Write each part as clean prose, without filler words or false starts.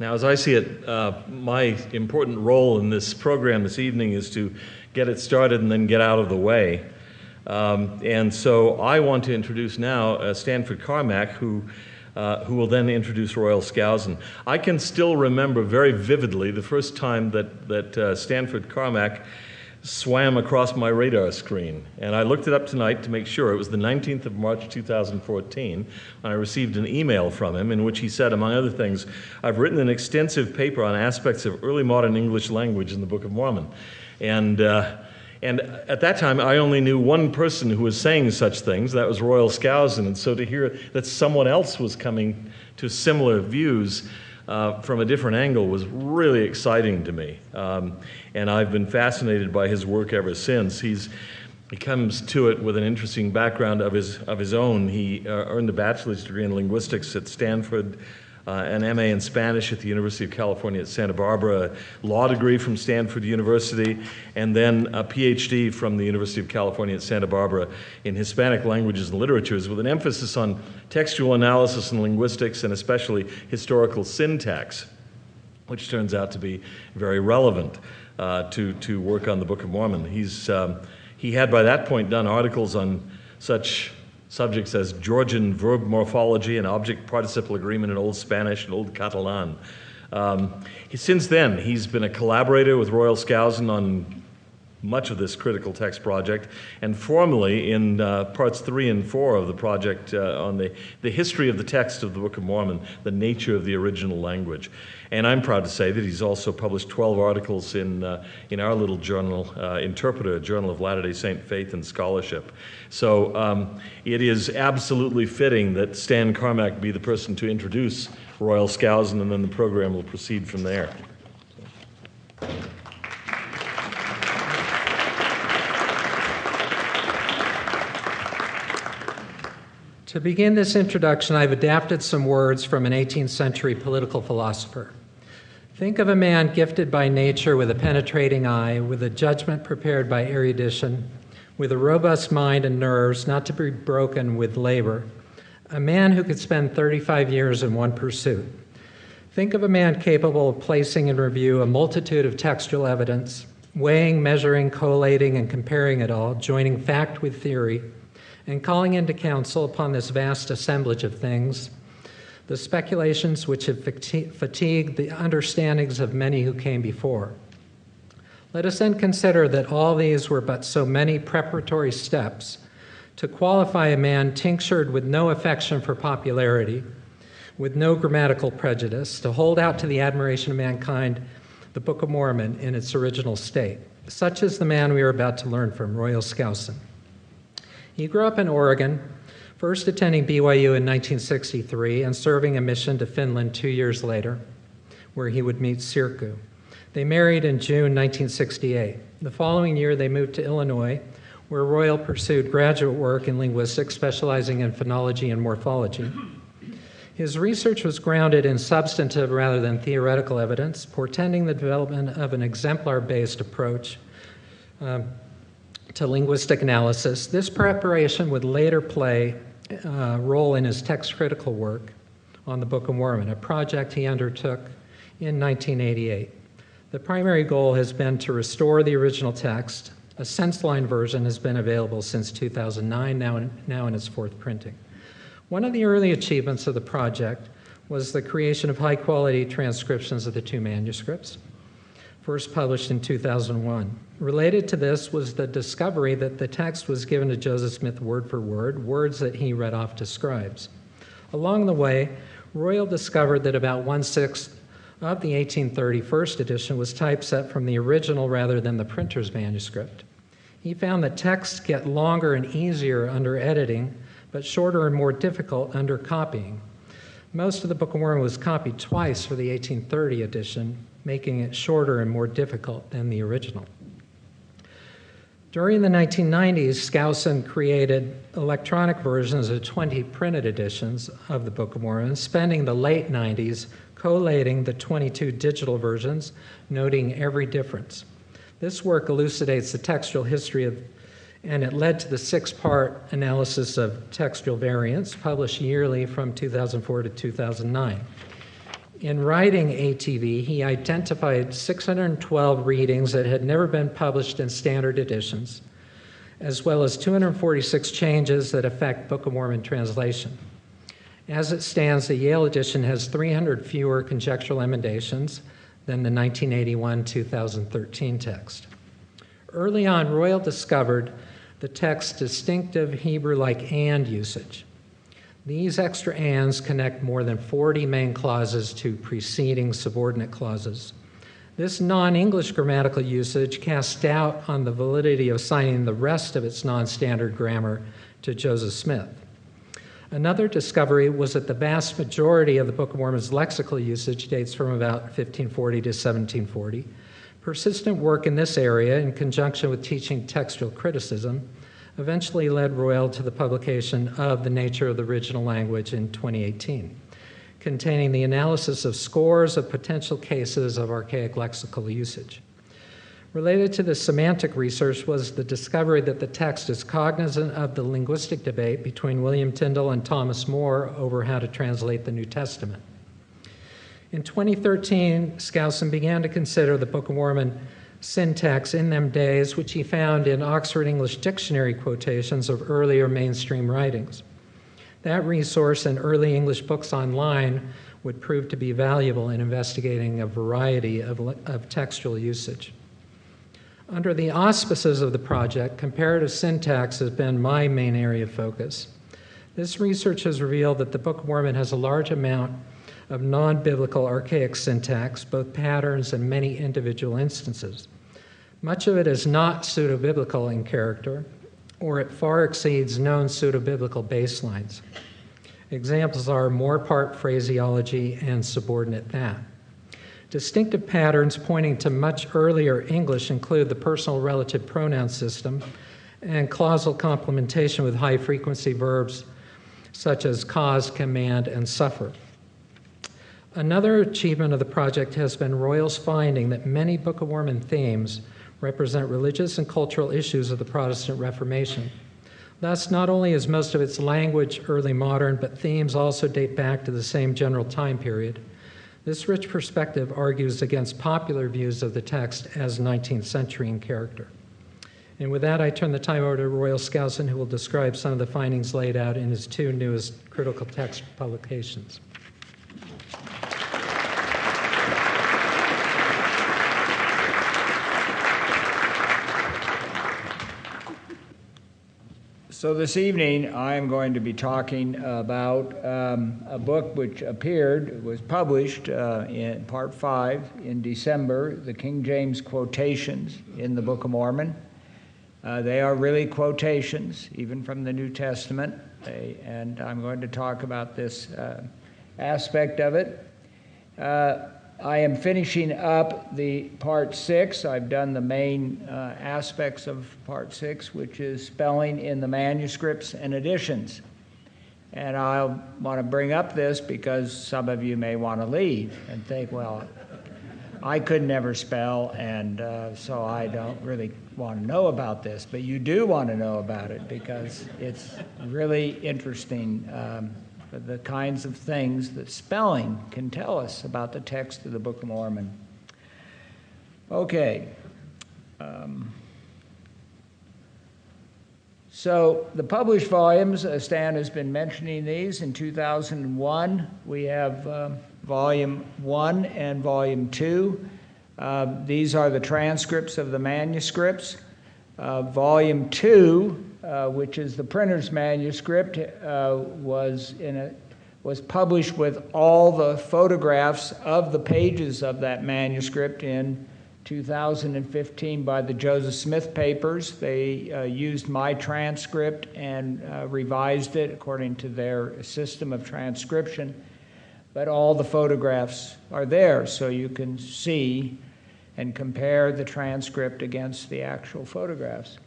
Now, as I see it, my important role in this program this evening is to get it started and then get out of the way. And so I want to introduce now Stanford Carmack, who will then introduce Royal Skousen. I can still remember very vividly the first time that Stanford Carmack swam across my radar screen. And I looked it up tonight to make sure. It was the 19th of March, 2014, when I received an email from him in which he said, among other things, "I've written an extensive paper on aspects of early modern English language in the Book of Mormon." And at that time, I only knew one person who was saying such things. That was Royal Skousen. And so to hear that someone else was coming to similar views from a different angle was really exciting to me. And I've been fascinated by his work ever since. He comes to it with an interesting background of his own. He earned a bachelor's degree in linguistics at Stanford, an MA in Spanish at the University of California at Santa Barbara, a law degree from Stanford University, and then a PhD from the University of California at Santa Barbara in Hispanic languages and literatures, with an emphasis on textual analysis and linguistics, and especially historical syntax, which turns out to be very relevant to work on the Book of Mormon. He had by that point done articles on such subjects as Georgian verb morphology and object participle agreement in Old Spanish and Old Catalan. Since then, he's been a collaborator with Royal Skousen on much of this critical text project, and formally in parts 3 and 4 of the project on the history of the text of the Book of Mormon, the nature of the original language. And I'm proud to say that he's also published 12 articles in our little journal, Interpreter, a journal of Latter-day Saint faith and scholarship. So it is absolutely fitting that Stan Carmack be the person to introduce Royal Skousen, and then the program will proceed from there. To begin this introduction, I've adapted some words from an 18th century political philosopher. Think of a man gifted by nature with a penetrating eye, with a judgment prepared by erudition, with a robust mind and nerves not to be broken with labor, a man who could spend 35 years in one pursuit. Think of a man capable of placing in review a multitude of textual evidence, weighing, measuring, collating, and comparing it all, joining fact with theory, and calling into counsel upon this vast assemblage of things the speculations which have fatigued the understandings of many who came before. Let us then consider that all these were but so many preparatory steps to qualify a man tinctured with no affection for popularity, with no grammatical prejudice, to hold out to the admiration of mankind the Book of Mormon in its original state. Such is the man we are about to learn from, Royal Skousen. He grew up in Oregon, first attending BYU in 1963 and serving a mission to Finland 2 years later, where he would meet Sirku. They married in June 1968. The following year, they moved to Illinois, where Royal pursued graduate work in linguistics, specializing in phonology and morphology. His research was grounded in substantive rather than theoretical evidence, portending the development of an exemplar-based approach to linguistic analysis. This preparation would later play a role in his text critical work on the Book of Mormon, a project he undertook in 1988. The primary goal has been to restore the original text. A sense-line version has been available since 2009, now in its fourth printing. One of the early achievements of the project was the creation of high-quality transcriptions of the two manuscripts, first published in 2001. Related to this was the discovery that the text was given to Joseph Smith word for word, words that he read off to scribes. Along the way, Royal discovered that about 1/6 of the 1830 first edition was typeset from the original rather than the printer's manuscript. He found that texts get longer and easier under editing, but shorter and more difficult under copying. Most of the Book of Mormon was copied twice for the 1830 edition, making it shorter and more difficult than the original. During the 1990s, Skousen created electronic versions of 20 printed editions of the Book of Mormon, spending the late 90s collating the 22 digital versions, noting every difference. This work elucidates the textual history of, and it led to the 6-part analysis of textual variants, published yearly from 2004 to 2009. In writing ATV, he identified 612 readings that had never been published in standard editions, as well as 246 changes that affect Book of Mormon translation. As it stands, the Yale edition has 300 fewer conjectural emendations than the 1981-2013 text. Early on, Royal discovered the text's distinctive Hebrew-like and usage. These extra ands connect more than 40 main clauses to preceding subordinate clauses. This non-English grammatical usage casts doubt on the validity of assigning the rest of its non-standard grammar to Joseph Smith. Another discovery was that the vast majority of the Book of Mormon's lexical usage dates from about 1540 to 1740. Persistent work in this area, in conjunction with teaching textual criticism, eventually led Royal to the publication of The Nature of the Original Language in 2018, containing the analysis of scores of potential cases of archaic lexical usage. Related to the semantic research was the discovery that the text is cognizant of the linguistic debate between William Tyndale and Thomas More over how to translate the New Testament. In 2013, Skousen began to consider the Book of Mormon syntax in them days, which he found in Oxford English Dictionary quotations of earlier mainstream writings. That resource and early English books online would prove to be valuable in investigating a variety of textual usage. Under the auspices of the project, comparative syntax has been my main area of focus. This research has revealed that the Book of Mormon has a large amount of non-biblical archaic syntax, both patterns and many individual instances. Much of it is not pseudo-biblical in character, or it far exceeds known pseudo-biblical baselines. Examples are more part phraseology and subordinate that. Distinctive patterns pointing to much earlier English include the personal relative pronoun system and clausal complementation with high-frequency verbs such as cause, command, and suffer. Another achievement of the project has been Royal's finding that many Book of Mormon themes represent religious and cultural issues of the Protestant Reformation. Thus, not only is most of its language early modern, but themes also date back to the same general time period. This rich perspective argues against popular views of the text as 19th century in character. And with that, I turn the time over to Royal Skousen, who will describe some of the findings laid out in his two newest critical text publications. So this evening, I'm going to be talking about a book which was published in Part 5 in December, the King James Quotations in the Book of Mormon. They are really quotations, even from the New Testament, and I'm going to talk about this aspect of it. I am finishing up the Part 6. I've done the main aspects of Part 6, which is spelling in the manuscripts and editions. And I'll want to bring up this because some of you may want to leave and think, well, I could never spell, and so I don't really want to know about this. But you do want to know about it because it's really interesting. The kinds of things that spelling can tell us about the text of the Book of Mormon. Okay. So the published volumes, Stan has been mentioning these. In 2001, we have Volume 1 and Volume 2. These are the transcripts of the manuscripts. Volume 2, which is the printer's manuscript, was published with all the photographs of the pages of that manuscript in 2015 by the Joseph Smith papers. They used my transcript and revised it according to their system of transcription. But all the photographs are there, so you can see and compare the transcript against the actual photographs.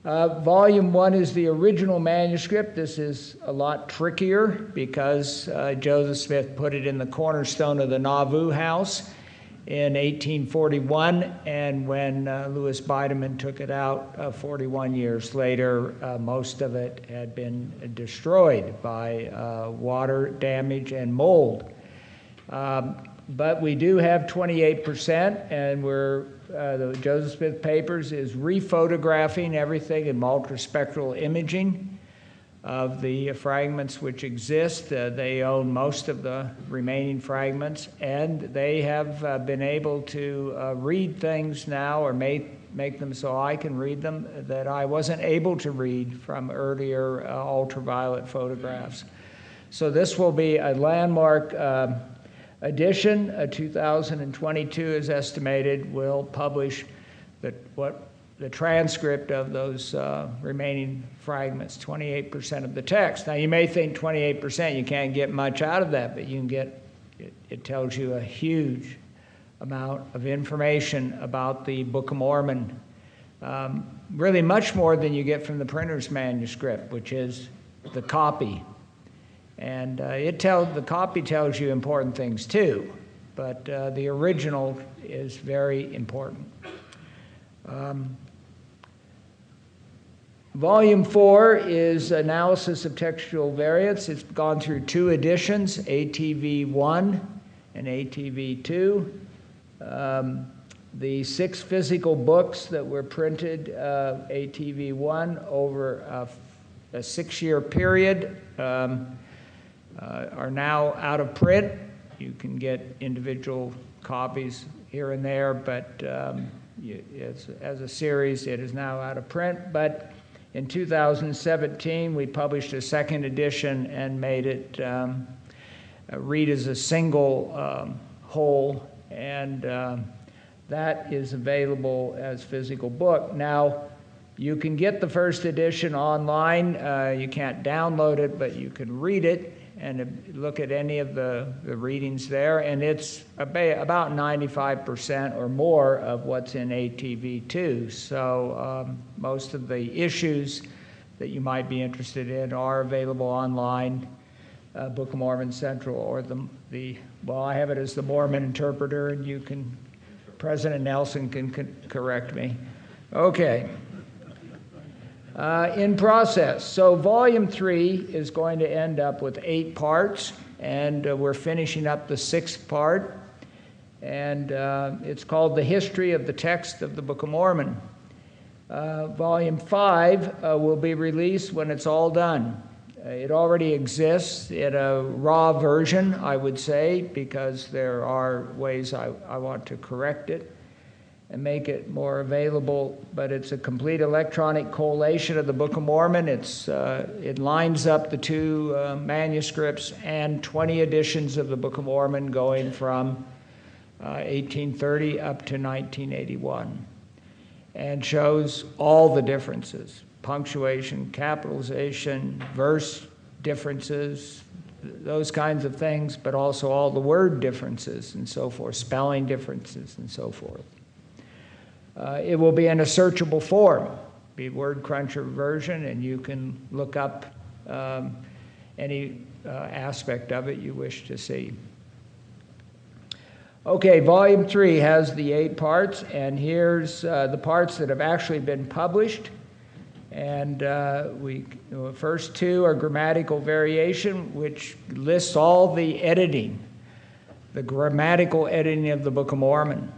Volume 1 is the original manuscript. This is a lot trickier because Joseph Smith put it in the cornerstone of the Nauvoo house in 1841, and when Louis Bideman took it out 41 years later, most of it had been destroyed by water damage and mold. But we do have 28%, and the Joseph Smith Papers is rephotographing everything in multispectral imaging of the fragments which exist. They own most of the remaining fragments, and they have been able to read things now, or make them so I can read them, that I wasn't able to read from earlier ultraviolet photographs. So this will be a landmark edition. 2022 is estimated will publish the transcript of those remaining fragments, 28% of the text. Now you may think 28%, you can't get much out of that, but you can get, it tells you a huge amount of information about the Book of Mormon. Really much more than you get from the printer's manuscript, which is the copy. And the copy tells you important things too, but the original is very important. Volume 4 is analysis of textual variants. It's gone through 2 editions, ATV1 and ATV2. The 6 physical books that were printed, ATV1, over a 6-year period, are now out of print. You can get individual copies here and there, but as a series, it is now out of print. But in 2017, we published a 2nd edition and made it read as a single whole, and that is available as physical book. Now, you can get the 1st edition online. You can't download it, but you can read it and look at any of the readings there, and it's about 95% or more of what's in ATV2. So most of the issues that you might be interested in are available online, Book of Mormon Central, or well, I have it as the Mormon Interpreter, and you can, President Nelson can correct me. Okay. In process. So volume 3 is going to end up with 8 parts, and we're finishing up the 6th part, and it's called The History of the Text of the Book of Mormon. Volume 5 will be released when it's all done. It already exists in a raw version, I would say, because there are ways I want to correct it and make it more available, but it's a complete electronic collation of the Book of Mormon. It lines up the 2 manuscripts and 20 editions of the Book of Mormon going from 1830 up to 1981, and shows all the differences: punctuation, capitalization, verse differences, those kinds of things, but also all the word differences and so forth, spelling differences and so forth. It will be in a searchable form, be word cruncher version, and you can look up any aspect of it you wish to see. Okay, volume 3 has the 8 parts, and here's the parts that have actually been published. And the first 2 are grammatical variation, which lists all the editing, the grammatical editing of the Book of Mormon.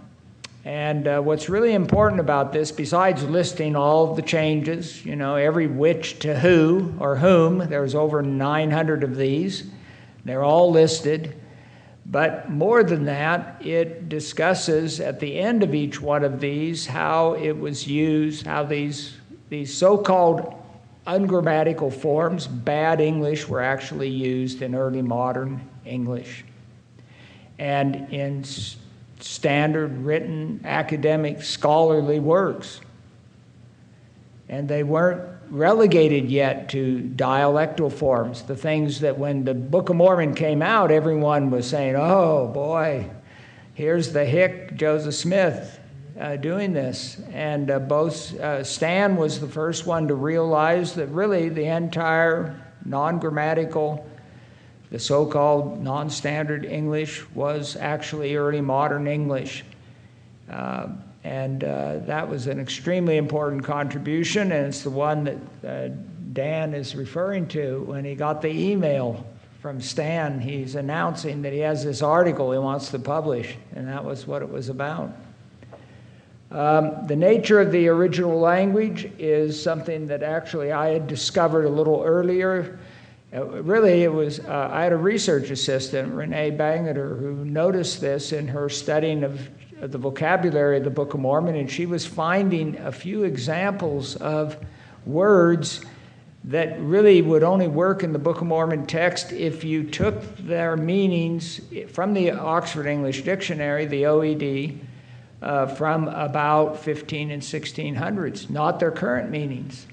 And what's really important about this, besides listing all of the changes, every which to who or whom, there's over 900 of these, they're all listed. But more than that, it discusses at the end of each one of these how it was used, how these so-called ungrammatical forms, bad English, were actually used in early modern English. And in standard written academic scholarly works. And they weren't relegated yet to dialectal forms, the things that when the Book of Mormon came out, everyone was saying, oh boy, here's the hick Joseph Smith doing this. And Stan was the first one to realize that really the entire non-grammatical, the so-called non-standard English was actually early modern English. And that was an extremely important contribution, and it's the one that Dan is referring to when he got the email from Stan. He's announcing that he has this article he wants to publish, and that was what it was about. The nature of the original language is something that actually I had discovered a little earlier. Really, it was, I had a research assistant, Renee Bangeter, who noticed this in her studying of the vocabulary of the Book of Mormon, and she was finding a few examples of words that really would only work in the Book of Mormon text if you took their meanings from the Oxford English Dictionary, the OED, from about 15 and 1600s, not their current meanings.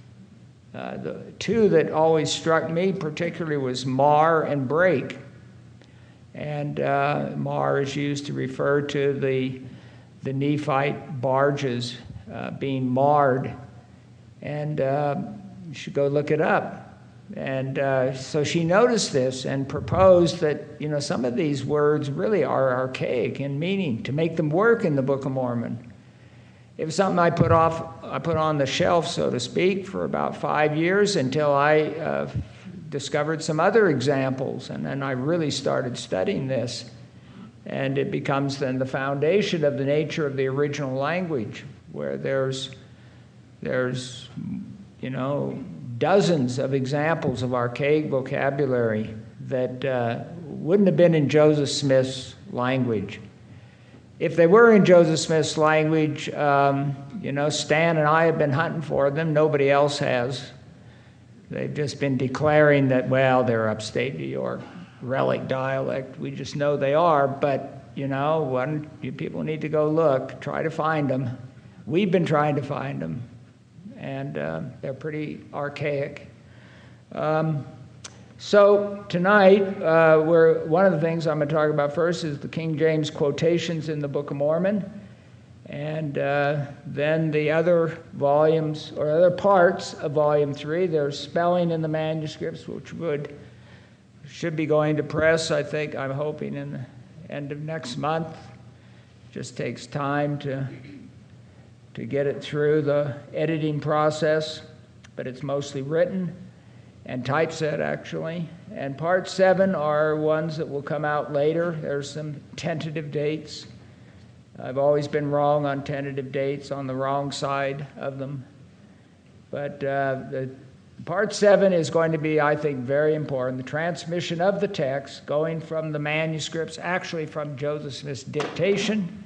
The two that always struck me particularly was mar and break. And mar is used to refer to the Nephite barges being marred. And you should go look it up. And so she noticed this and proposed that, you know, some of these words really are archaic in meaning to make them work in the Book of Mormon. It was something I put on the shelf, so to speak, for about 5 years until I discovered some other examples, and then I really started studying this. And it becomes then the foundation of the nature of the original language, where there's you know, dozens of examples of archaic vocabulary that wouldn't have been in Joseph Smith's language. If they were in Joseph Smith's language, you know, Stan and I have been hunting for them. Nobody else has. They've just been declaring that, well, they're upstate New York relic dialect. We just know they are, but, you know, you people need to go look, try to find them. We've been trying to find them, and they're pretty archaic. So tonight, one of the things I'm going to talk about first is the King James quotations in the Book of Mormon, and then the other volumes or other parts of Volume 3. There's spelling in the manuscripts, which should be going to press, I think, I'm hoping, in the end of next month. Just takes time to get it through the editing process, but it's mostly written and typeset, actually. And Part 7 are ones that will come out later. There's some tentative dates. I've always been wrong on tentative dates, on the wrong side of them. But the Part 7 is going to be, I think, very important. The transmission of the text, going from the manuscripts, actually from Joseph Smith's dictation,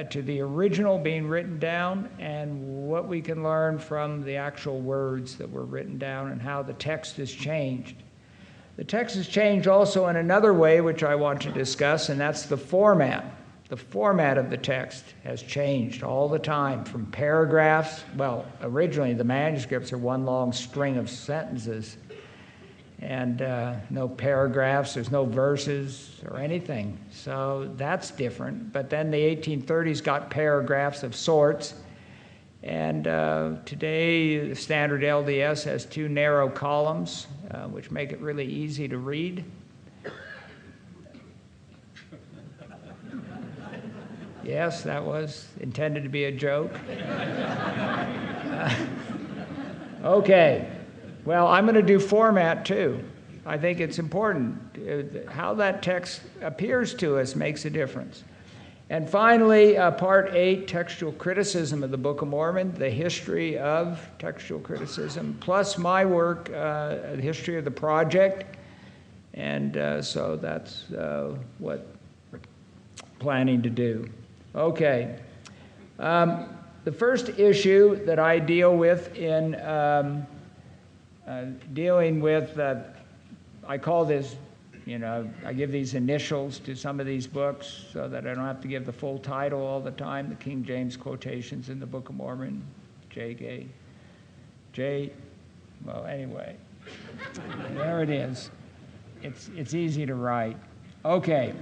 to the original being written down, and what we can learn from the actual words that were written down and how the text has changed. The text has changed also in another way, which I want to discuss, and that's the format. The format of the text has changed all the time, from paragraphs. Well, originally the manuscripts are one long string of sentences, and no paragraphs, there's no verses or anything. So that's different. But then the 1830s got paragraphs of sorts. And today, the standard LDS has 2 narrow columns, which make it really easy to read. Yes, that was intended to be a joke. Okay. Well, I'm going to do format too. I think it's important. How that text appears to us makes a difference. And finally, Part 8, textual criticism of the Book of Mormon, the history of textual criticism, plus my work, the history of the project. And so that's what we're planning to do. Okay. The first issue that I deal with in dealing with, I call this, you know, I give these initials to some of these books so that I don't have to give the full title all the time. The King James quotations in the Book of Mormon, well, anyway, there it is. It's easy to write. Okay,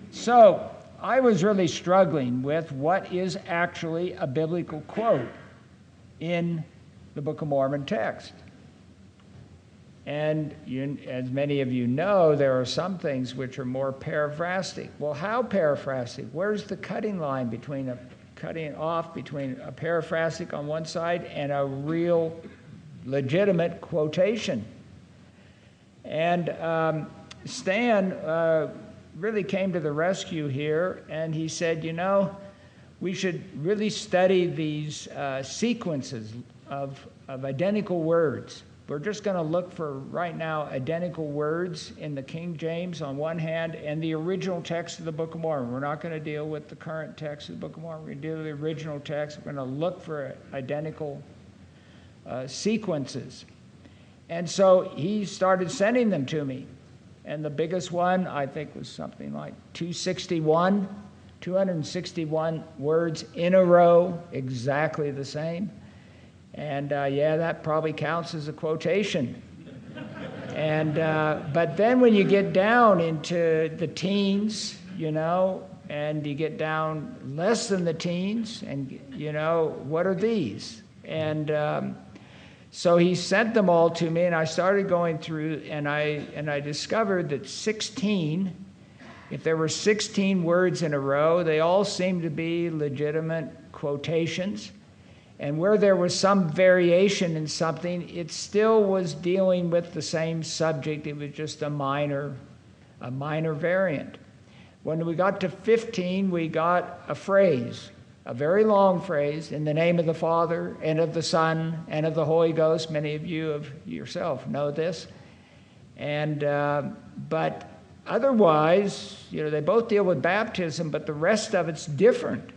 so I was really struggling with what is actually a biblical quote in the Book of Mormon text. And as many of you know, there are some things which are more paraphrastic. Well, how paraphrastic? Where's the cutting line between a paraphrastic on one side and a real legitimate quotation? And Stan really came to the rescue here, and he said, you know, we should really study these sequences of identical words. We're just going to look for, right now, identical words in the King James on one hand and the original text of the Book of Mormon. We're not going to deal with the current text of the Book of Mormon. We're going to deal with the original text. We're going to look for identical sequences. And so he started sending them to me. And the biggest one, I think, was something like 261 words in a row, exactly the same. And yeah, that probably counts as a quotation. And but then when you get down into the teens, you know, and you get down less than the teens, and you know, what are these? And so he sent them all to me, and I started going through, and I discovered that 16. If there were 16 words in a row, they all seemed to be legitimate quotations. And where there was some variation in something, it still was dealing with the same subject. It was just a minor variant. When we got to 15, we got a phrase, a very long phrase, in the name of the Father, and of the Son, and of the Holy Ghost. Many of you of yourself know this. And but otherwise, you know, they both deal with baptism, but the rest of it's different.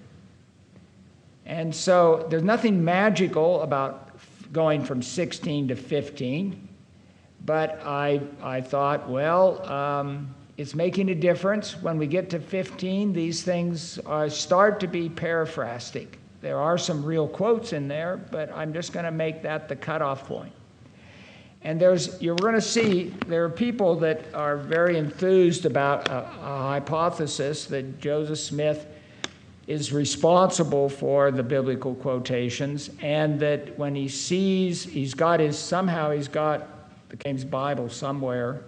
And so there's nothing magical about going from 16 to 15, but I thought, well, it's making a difference. When we get to 15, these things start to be paraphrastic. There are some real quotes in there, but I'm just going to make that the cutoff point. And you're going to see there are people that are very enthused about a hypothesis that Joseph Smith is responsible for the biblical quotations, and that when he sees, he's got the King's Bible somewhere,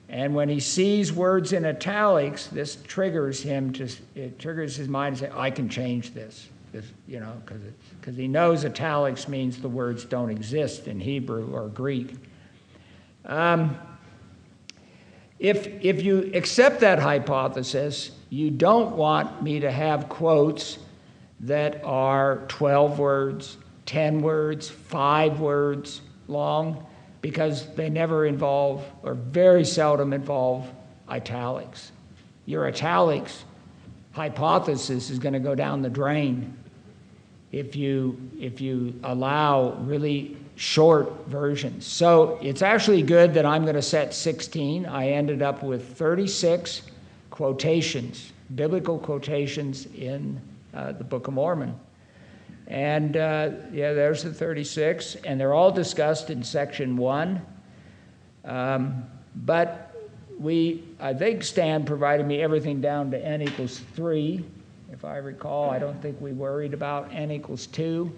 and when he sees words in italics, this triggers his mind to say, I can change this, you know, because he knows italics means the words don't exist in Hebrew or Greek. If you accept that hypothesis, you don't want me to have quotes that are 12 words, 10 words, 5 words long, because they never involve, or very seldom involve, italics. Your italics hypothesis is going to go down the drain if you allow really short versions. So it's actually good that I'm going to set 16. I ended up with 36 quotations, biblical quotations in the Book of Mormon. And yeah, there's the 36, and they're all discussed in section 1. But I think Stan provided me everything down to n equals 3. If I recall, I don't think we worried about n equals 2.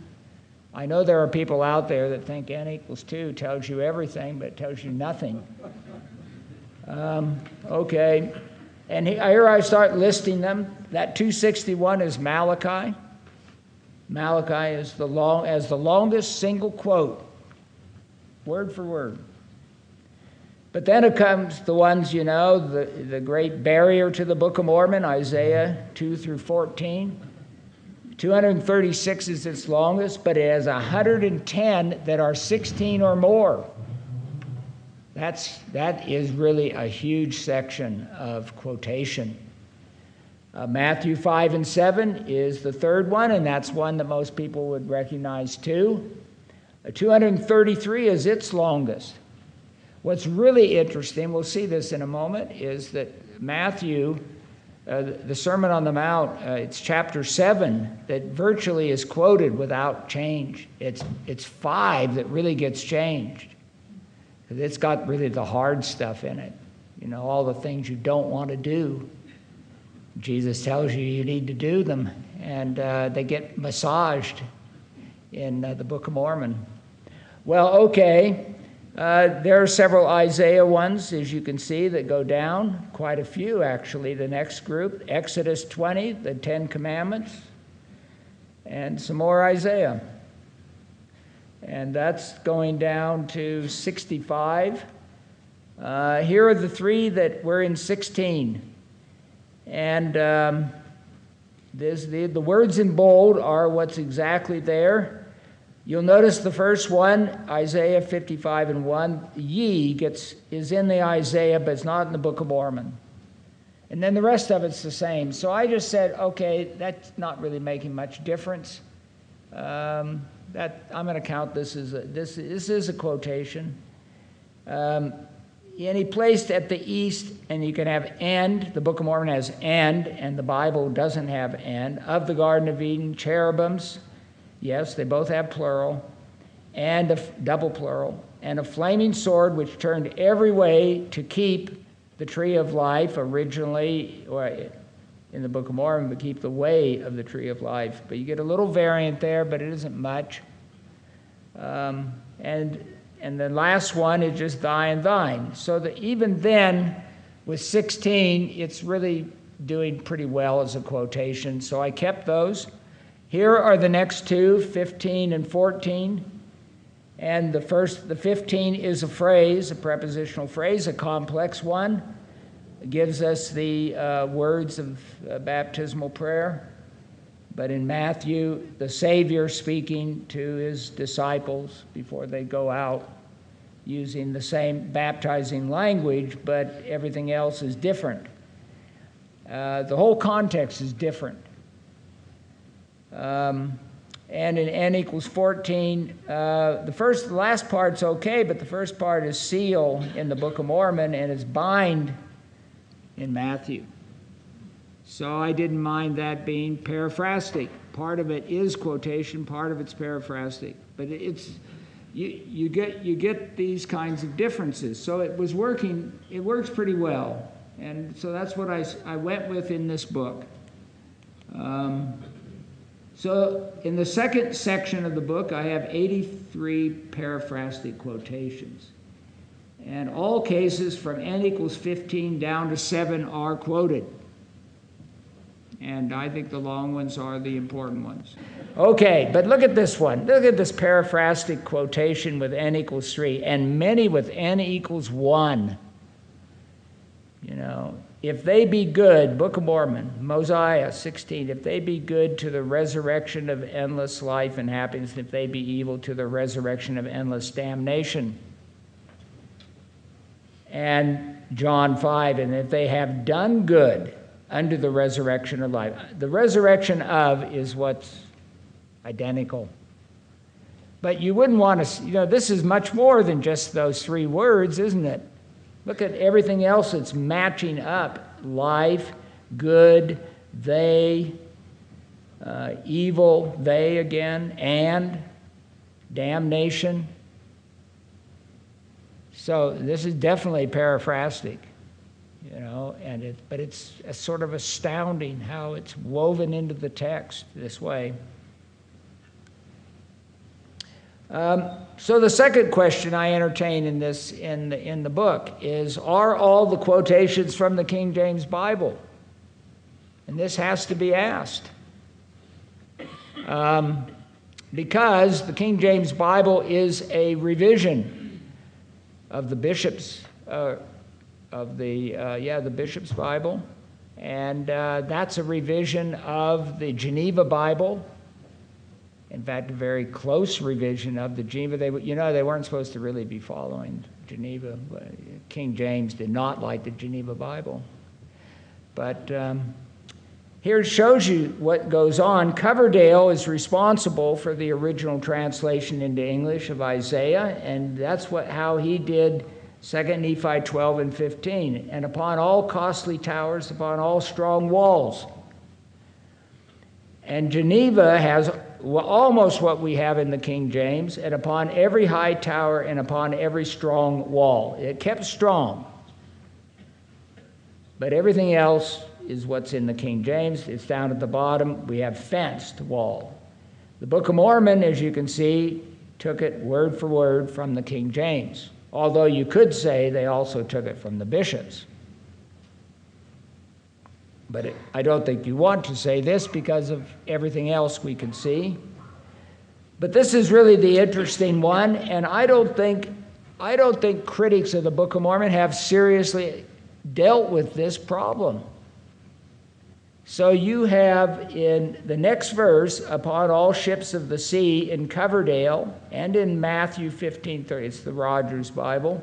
I know there are people out there that think n equals 2 tells you everything, but it tells you nothing. Okay. And here I start listing them. That 261 is Malachi. Malachi is the longest single quote, word for word. But then it comes the ones, you know, the great barrier to the Book of Mormon, Isaiah 2 through 14. 236 is its longest, but it has 110 that are 16 or more. That is really a huge section of quotation. Matthew 5 and 7 is the third one, and that's one that most people would recognize too. 233 is its longest. What's really interesting, we'll see this in a moment, is that Matthew, the Sermon on the Mount, it's chapter 7 that virtually is quoted without change. It's 5 that really gets changed. It's got really the hard stuff in it, you know, all the things you don't want to do. Jesus tells you need to do them, and they get massaged in the Book of Mormon. Well, okay, there are several Isaiah ones, as you can see, that go down, quite a few actually. The next group, Exodus 20, the 10 Commandments, and some more Isaiah. And that's going down to 65. Here are the three that were in 16. And the words in bold are what's exactly there. You'll notice the first one, Isaiah 55:1, ye is in the Isaiah, but it's not in the Book of Mormon. And then the rest of it's the same. So I just said, okay, that's not really making much difference. I'm going to count this as this is a quotation. And he placed at the east, and you can have and. The Book of Mormon has and the Bible doesn't have and. Of the Garden of Eden, cherubims. Yes, they both have plural, and a double plural, and a flaming sword which turned every way to keep the tree of life originally, or in the Book of Mormon, but keep the way of the tree of life. But you get a little variant there, but it isn't much. And the last one is just thy and thine. So that even then, with 16, it's really doing pretty well as a quotation. So I kept those. Here are the next two, 15 and 14. And the 15 is a phrase, a prepositional phrase, a complex one. It gives us the words of baptismal prayer. But in Matthew, the Savior speaking to his disciples before they go out, using the same baptizing language, but everything else is different. The whole context is different. And in n equals 14, the last part's okay, but the first part is seal in the Book of Mormon and is bind in Matthew. So I didn't mind that being paraphrastic. Part of it is quotation, part of it's paraphrastic. But it's you get these kinds of differences. So it was working. It works pretty well, and so that's what I went with in this book. So in the second section of the book, I have 83 paraphrastic quotations. And all cases from n equals 15 down to 7 are quoted. And I think the long ones are the important ones. Okay, but look at this one. Look at this paraphrastic quotation with n equals 3, and many with n equals 1. You know, if they be good, Book of Mormon, Mosiah 16, if they be good to the resurrection of endless life and happiness, and if they be evil to the resurrection of endless damnation. And John 5, and if they have done good unto the resurrection of life. The resurrection of is what's identical. But you wouldn't want to, this is much more than just those 3 words, isn't it? Look at everything else that's matching up. Life, good, they, evil, they again, and damnation. So this is definitely paraphrastic, but it's sort of astounding how it's woven into the text this way. So the second question I entertain in the book is, are all the quotations from the King James Bible? And this has to be asked. Because the King James Bible is a revision of the bishops, the bishops' Bible. And that's a revision of the Geneva Bible. In fact, a very close revision of the Geneva. They weren't supposed to really be following Geneva. King James did not like the Geneva Bible. But here it shows you what goes on. Coverdale is responsible for the original translation into English of Isaiah, and that's how he did 2 Nephi 12 and 15. And upon all costly towers, upon all strong walls. And Geneva has almost what we have in the King James, and upon every high tower and upon every strong wall. It kept strong. But everything else is what's in the King James. It's down at the bottom. We have fenced wall. The Book of Mormon, as you can see, took it word for word from the King James. Although you could say they also took it from the bishops. But I don't think you want to say this because of everything else we can see. But this is really the interesting one, and I don't think I don't think critics of the Book of Mormon have seriously dealt with this problem. So you have in the next verse, upon all ships of the sea in Coverdale, and in Matthew 15:30, it's the Rogers Bible,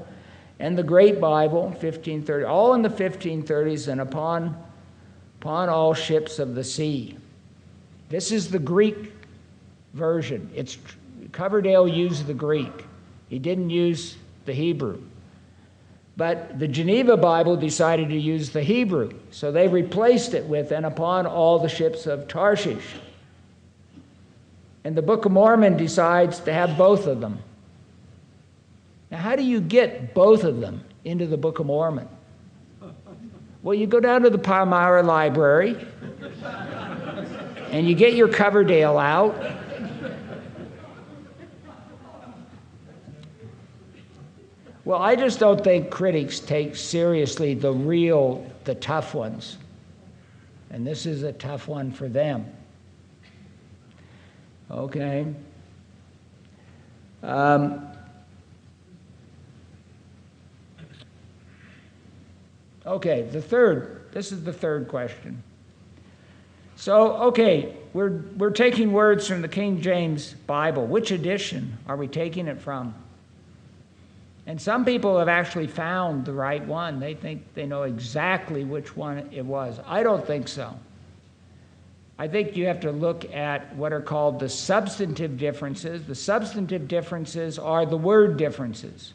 and the Great Bible, 1530, all in the 1530s, and upon all ships of the sea. This is the Greek version. Coverdale used the Greek. He didn't use the Hebrew. But the Geneva Bible decided to use the Hebrew, so they replaced it with, and upon all the ships of Tarshish. And the Book of Mormon decides to have both of them. Now, how do you get both of them into the Book of Mormon? Well, you go down to the Palmyra Library, and you get your Coverdale out. Well, I just don't think critics take seriously the tough ones. And this is a tough one for them. Okay. Okay, this is the third question. So, okay, we're taking words from the King James Bible. Which edition are we taking it from? And some people have actually found the right one. They think they know exactly which one it was. I don't think so. I think you have to look at what are called the substantive differences. The substantive differences are the word differences.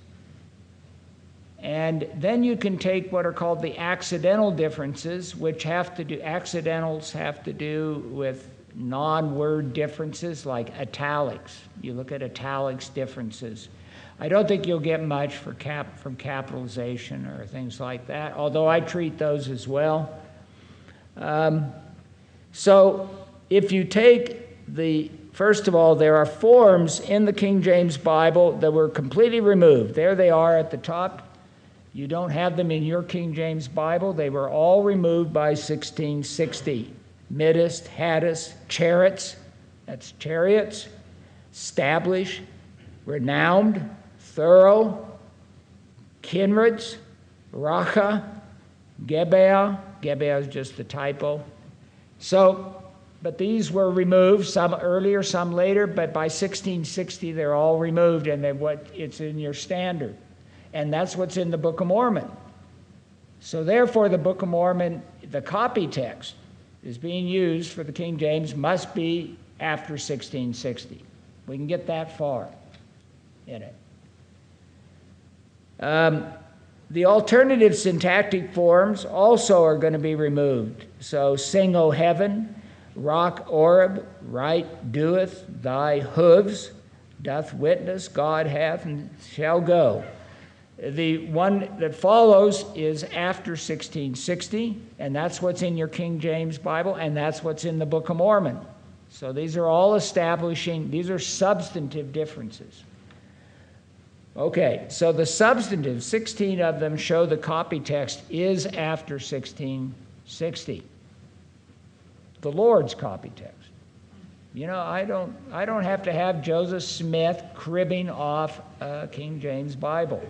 And then you can take what are called the accidental differences, which accidentals have to do with non-word differences like italics. You look at italics differences. I don't think you'll get much from capitalization or things like that, although I treat those as well. So if you take first of all, there are forms in the King James Bible that were completely removed. There they are at the top. You don't have them in your King James Bible. They were all removed by 1660. Middest, haddest, chariots, that's chariots, establish, renowned, thorough, kindreds, racha, Gebeah is just a typo. So, but these were removed, some earlier, some later, but by 1660 they're all removed, and it's in your standard. And that's what's in the Book of Mormon. So therefore the Book of Mormon, the copy text is being used for the King James must be after 1660. We can get that far in it. The alternative syntactic forms also are going to be removed. So, sing, O heaven, rock, Oreb, right, doeth, thy hooves, doth witness, God hath, and shall go. The one that follows is after 1660, and that's what's in your King James Bible, and that's what's in the Book of Mormon. So these are all these are substantive differences. Okay, so the substantive, 16 of them show the copy text is after 1660. The Lord's copy text. You know, I don't have to have Joseph Smith cribbing off a King James Bible.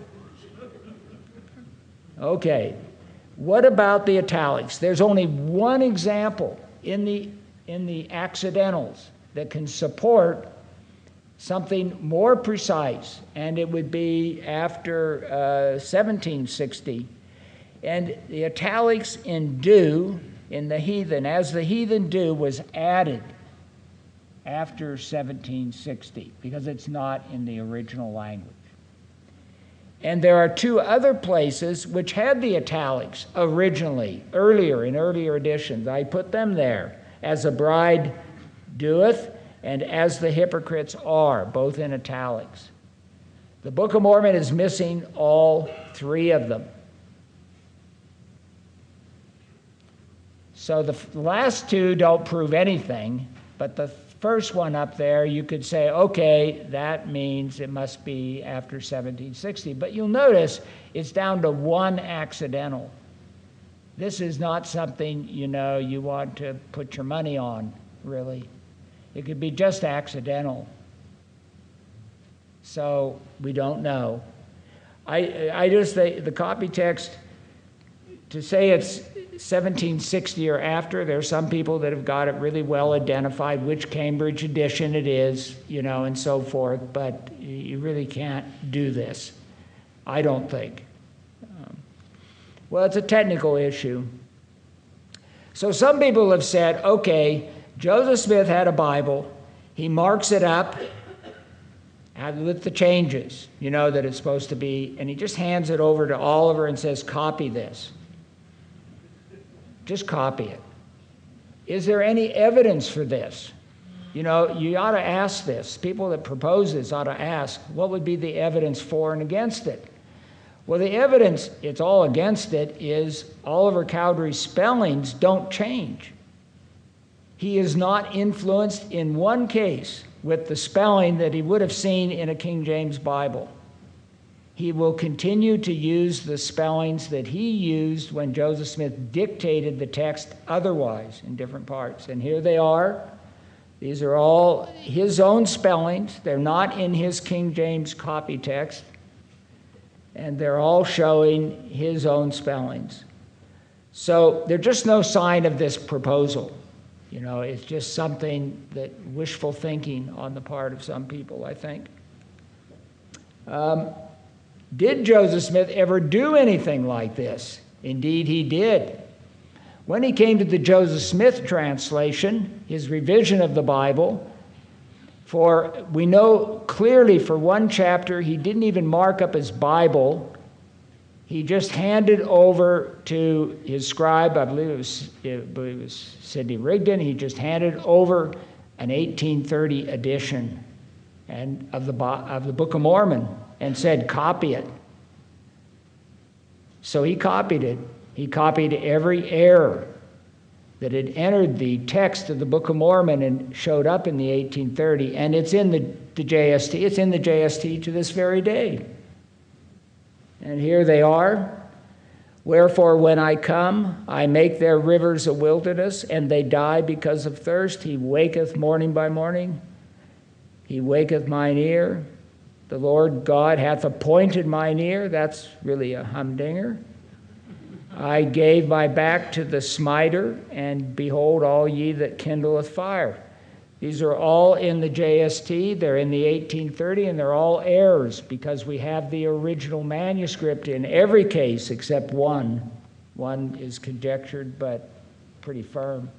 Okay, what about the italics? There's only one example in the accidentals that can support something more precise, and it would be after 1760. And the italics in do, in the heathen, as the heathen do, was added after 1760 because it's not in the original language. And there are two other places which had the italics originally, earlier, in earlier editions. I put them there, as a bride doeth, and as the hypocrites are, both in italics. The Book of Mormon is missing all three of them. So the last two don't prove anything, but the first one up there, you could say, okay, that means it must be after 1760. But you'll notice it's down to one accidental. This is not something, you want to put your money on, really. It could be just accidental. So we don't know. I just think the copy text, to say it's 1760 or after, there are some people that have got it really well identified, which Cambridge edition it is, and so forth, but you really can't do this, I don't think. Well, it's a technical issue. So some people have said, okay, Joseph Smith had a Bible, he marks it up with the changes, that it's supposed to be, and he just hands it over to Oliver and says, copy this. Just copy it. Is there any evidence for this? You ought to ask this. People that propose this ought to ask, what would be the evidence for and against it? Well, the evidence, it's all against it, is Oliver Cowdery's spellings don't change. He is not influenced in one case with the spelling that he would have seen in a King James Bible. He will continue to use the spellings that he used when Joseph Smith dictated the text otherwise in different parts. And here they are. These are all his own spellings. They're not in his King James copy text. And they're all showing his own spellings. So there's just no sign of this proposal. It's just something that wishful thinking on the part of some people, I think. Did Joseph Smith ever do anything like this? Indeed, he did. When he came to the Joseph Smith translation, his revision of the Bible, we know clearly for one chapter, he didn't even mark up his Bible. He just handed over to his scribe, I believe it was Sidney Rigdon, he just handed over an 1830 edition of the Book of Mormon and said, copy it. So he copied it. He copied every error that had entered the text of the Book of Mormon and showed up in the 1830, and it's in the JST. It's in the JST to this very day. And here they are. Wherefore, when I come, I make their rivers a wilderness, and they die because of thirst. He waketh morning by morning. He waketh mine ear. The Lord God hath appointed mine ear. That's really a humdinger. I gave my back to the smiter, and behold, all ye that kindleth fire. These are all in the JST. They're in the 1830, and they're all errors because we have the original manuscript in every case except one. One is conjectured, but pretty firm.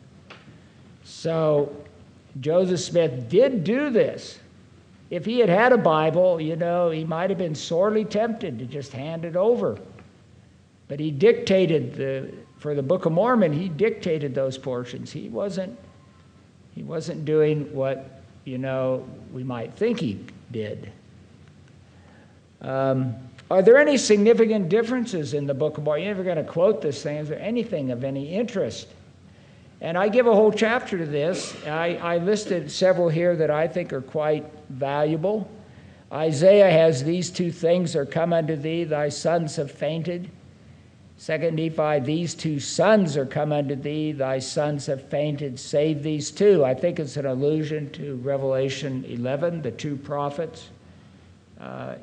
So Joseph Smith did do this. If he had had a Bible, he might have been sorely tempted to just hand it over. But he dictated for the Book of Mormon, he dictated those portions. He wasn't doing what, we might think he did. Are there any significant differences in the Book of Mormon? You're never going to quote this thing. Is there anything of any interest? And I give a whole chapter to this. I listed several here that I think are quite valuable. Isaiah has these two things are come unto thee, thy sons have fainted. 2 Nephi, these two sons are come unto thee, thy sons have fainted, save these two. I think it's an allusion to Revelation 11, the two prophets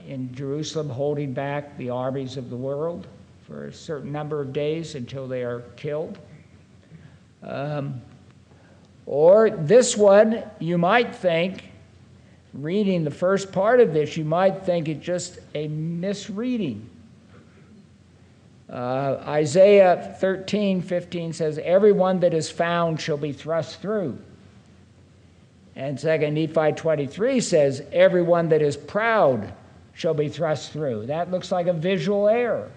in Jerusalem holding back the armies of the world for a certain number of days until they are killed. Or this one, you might think, reading the first part of this, you might think it's just a misreading. Isaiah 13:15 says, everyone that is found shall be thrust through. And 2 Nephi 23 says, everyone that is proud shall be thrust through. That looks like a visual error.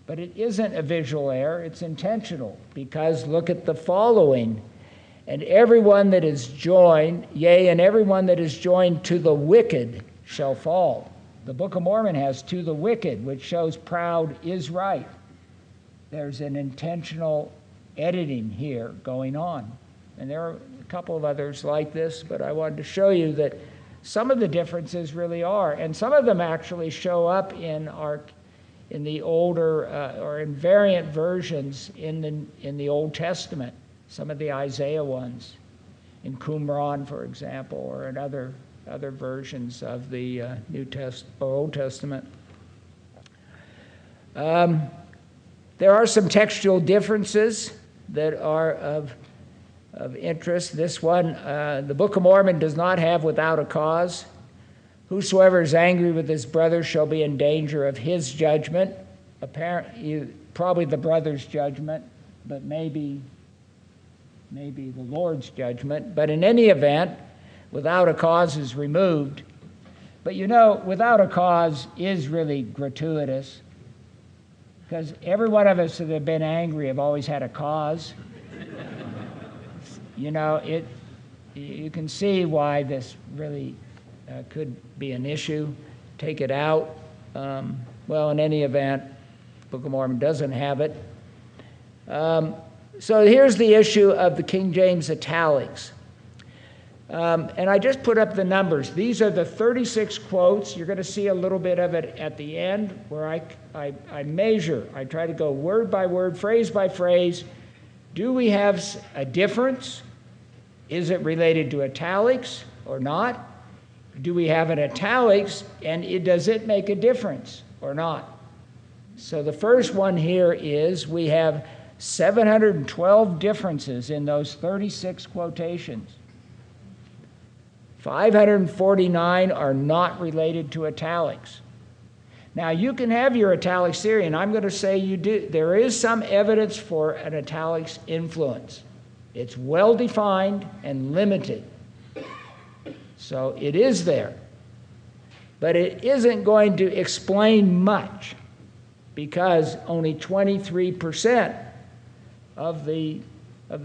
But it isn't a visual error, it's intentional. Because look at the following. And everyone that is joined, yea, and everyone that is joined to the wicked shall fall. The Book of Mormon has to the wicked, which shows proud is right. There's an intentional editing here going on. And there are a couple of others like this, but I wanted to show you that some of the differences really are. And some of them actually show up in the older or in variant versions in the Old Testament. Some of the Isaiah ones, in Qumran, for example, or in other versions of the New Testament or Old Testament. There are some textual differences that are of interest. This one, the Book of Mormon does not have without a cause. Whosoever is angry with his brother shall be in danger of his judgment. Apparently, probably the brother's judgment, but maybe the Lord's judgment. But in any event, without a cause is removed. But you know, without a cause is really gratuitous, because every one of us that have been angry have always had a cause. You know, you can see why this really could be an issue. Take it out. Well, in any event, the Book of Mormon doesn't have it. So here's the issue of the King James italics. And I just put up the numbers. These are the 36 quotes. You're going to see a little bit of it at the end where I measure. I try to go word by word, phrase by phrase. Do we have a difference? Is it related to italics or not? Do we have an italics, and does it make a difference or not? So the first one here is we have 712 differences in those 36 quotations. 549 are not related to italics. Now, you can have your italics theory, and I'm going to say you do. There is some evidence for an italics influence. It's well defined and limited. So it is there. But it isn't going to explain much, because only 23% of the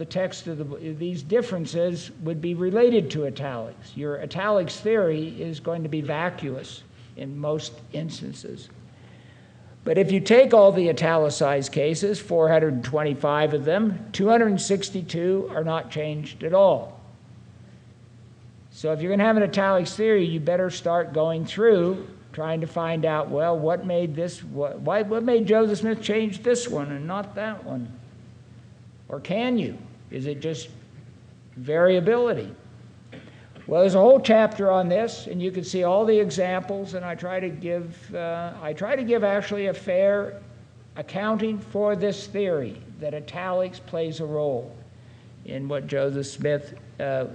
text of these differences would be related to italics. Your italics theory is going to be vacuous in most instances. But if you take all the italicized cases, 425 of them, 262 are not changed at all. So if you're going to have an italics theory, you better start going through trying to find out, well, what made Joseph Smith change this one and not that one? Or can you? Is it just variability? Well, there's a whole chapter on this, and you can see all the examples, and I try to give actually a fair accounting for this theory that italics plays a role in what Joseph Smith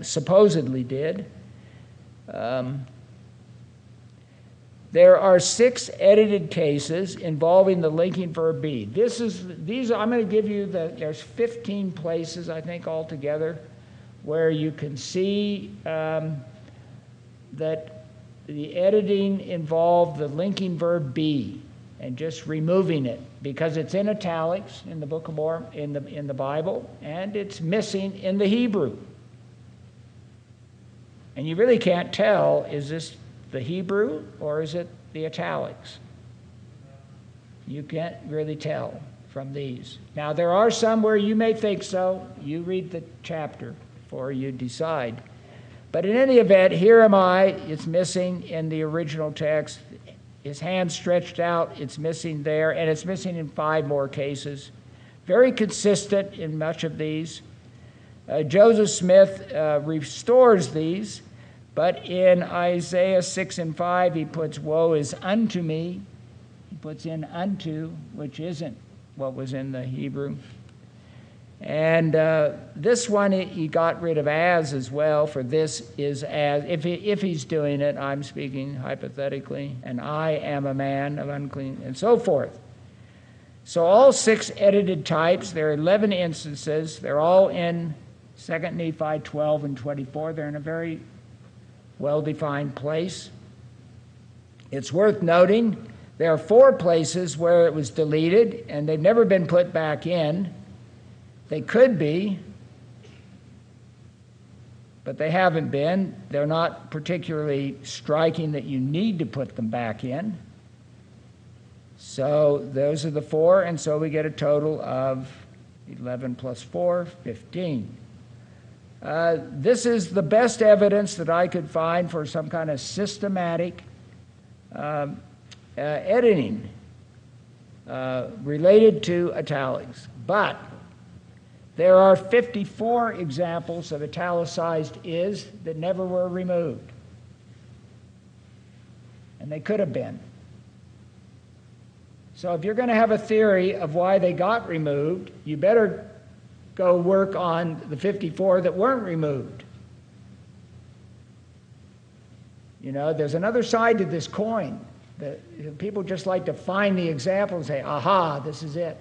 supposedly did. There are 6 edited cases involving the linking verb be. I'm going to give you there's 15 places, I think, altogether, where you can see that the editing involved the linking verb be and just removing it because it's in italics in the Book of Mormon, in the Bible, and it's missing in the Hebrew. And you really can't tell, is this the Hebrew or is it the italics? You can't really tell from these. Now, there are some where you may think so. You read the chapter before you decide. But in any event, here am I. It's missing in the original text. His hand stretched out. It's missing there, and it's missing in 5 more cases. Very consistent in much of these. Joseph Smith restores these, but in Isaiah 6 and 5, he puts, woe is unto me. He puts in unto, which isn't what was in the Hebrew. And this one, he got rid of as well, for this is as. If he's doing it, I'm speaking hypothetically, and I am a man of unclean, and so forth. So all 6 edited types, there are 11 instances. They're all in 2 Nephi 12 and 24. They're in a very well-defined place. It's worth noting there are 4 places where it was deleted, and they've never been put back in. They could be, but they haven't been. They're not particularly striking that you need to put them back in. So those are the 4, and so we get a total of 11 plus 4, 15. This is the best evidence that I could find for some kind of systematic editing related to italics. But there are 54 examples of italicized is that never were removed. And they could have been. So if you're going to have a theory of why they got removed, you better go work on the 54 that weren't removed. You know, there's another side to this coin. That people just like to find the example and say, aha, this is it.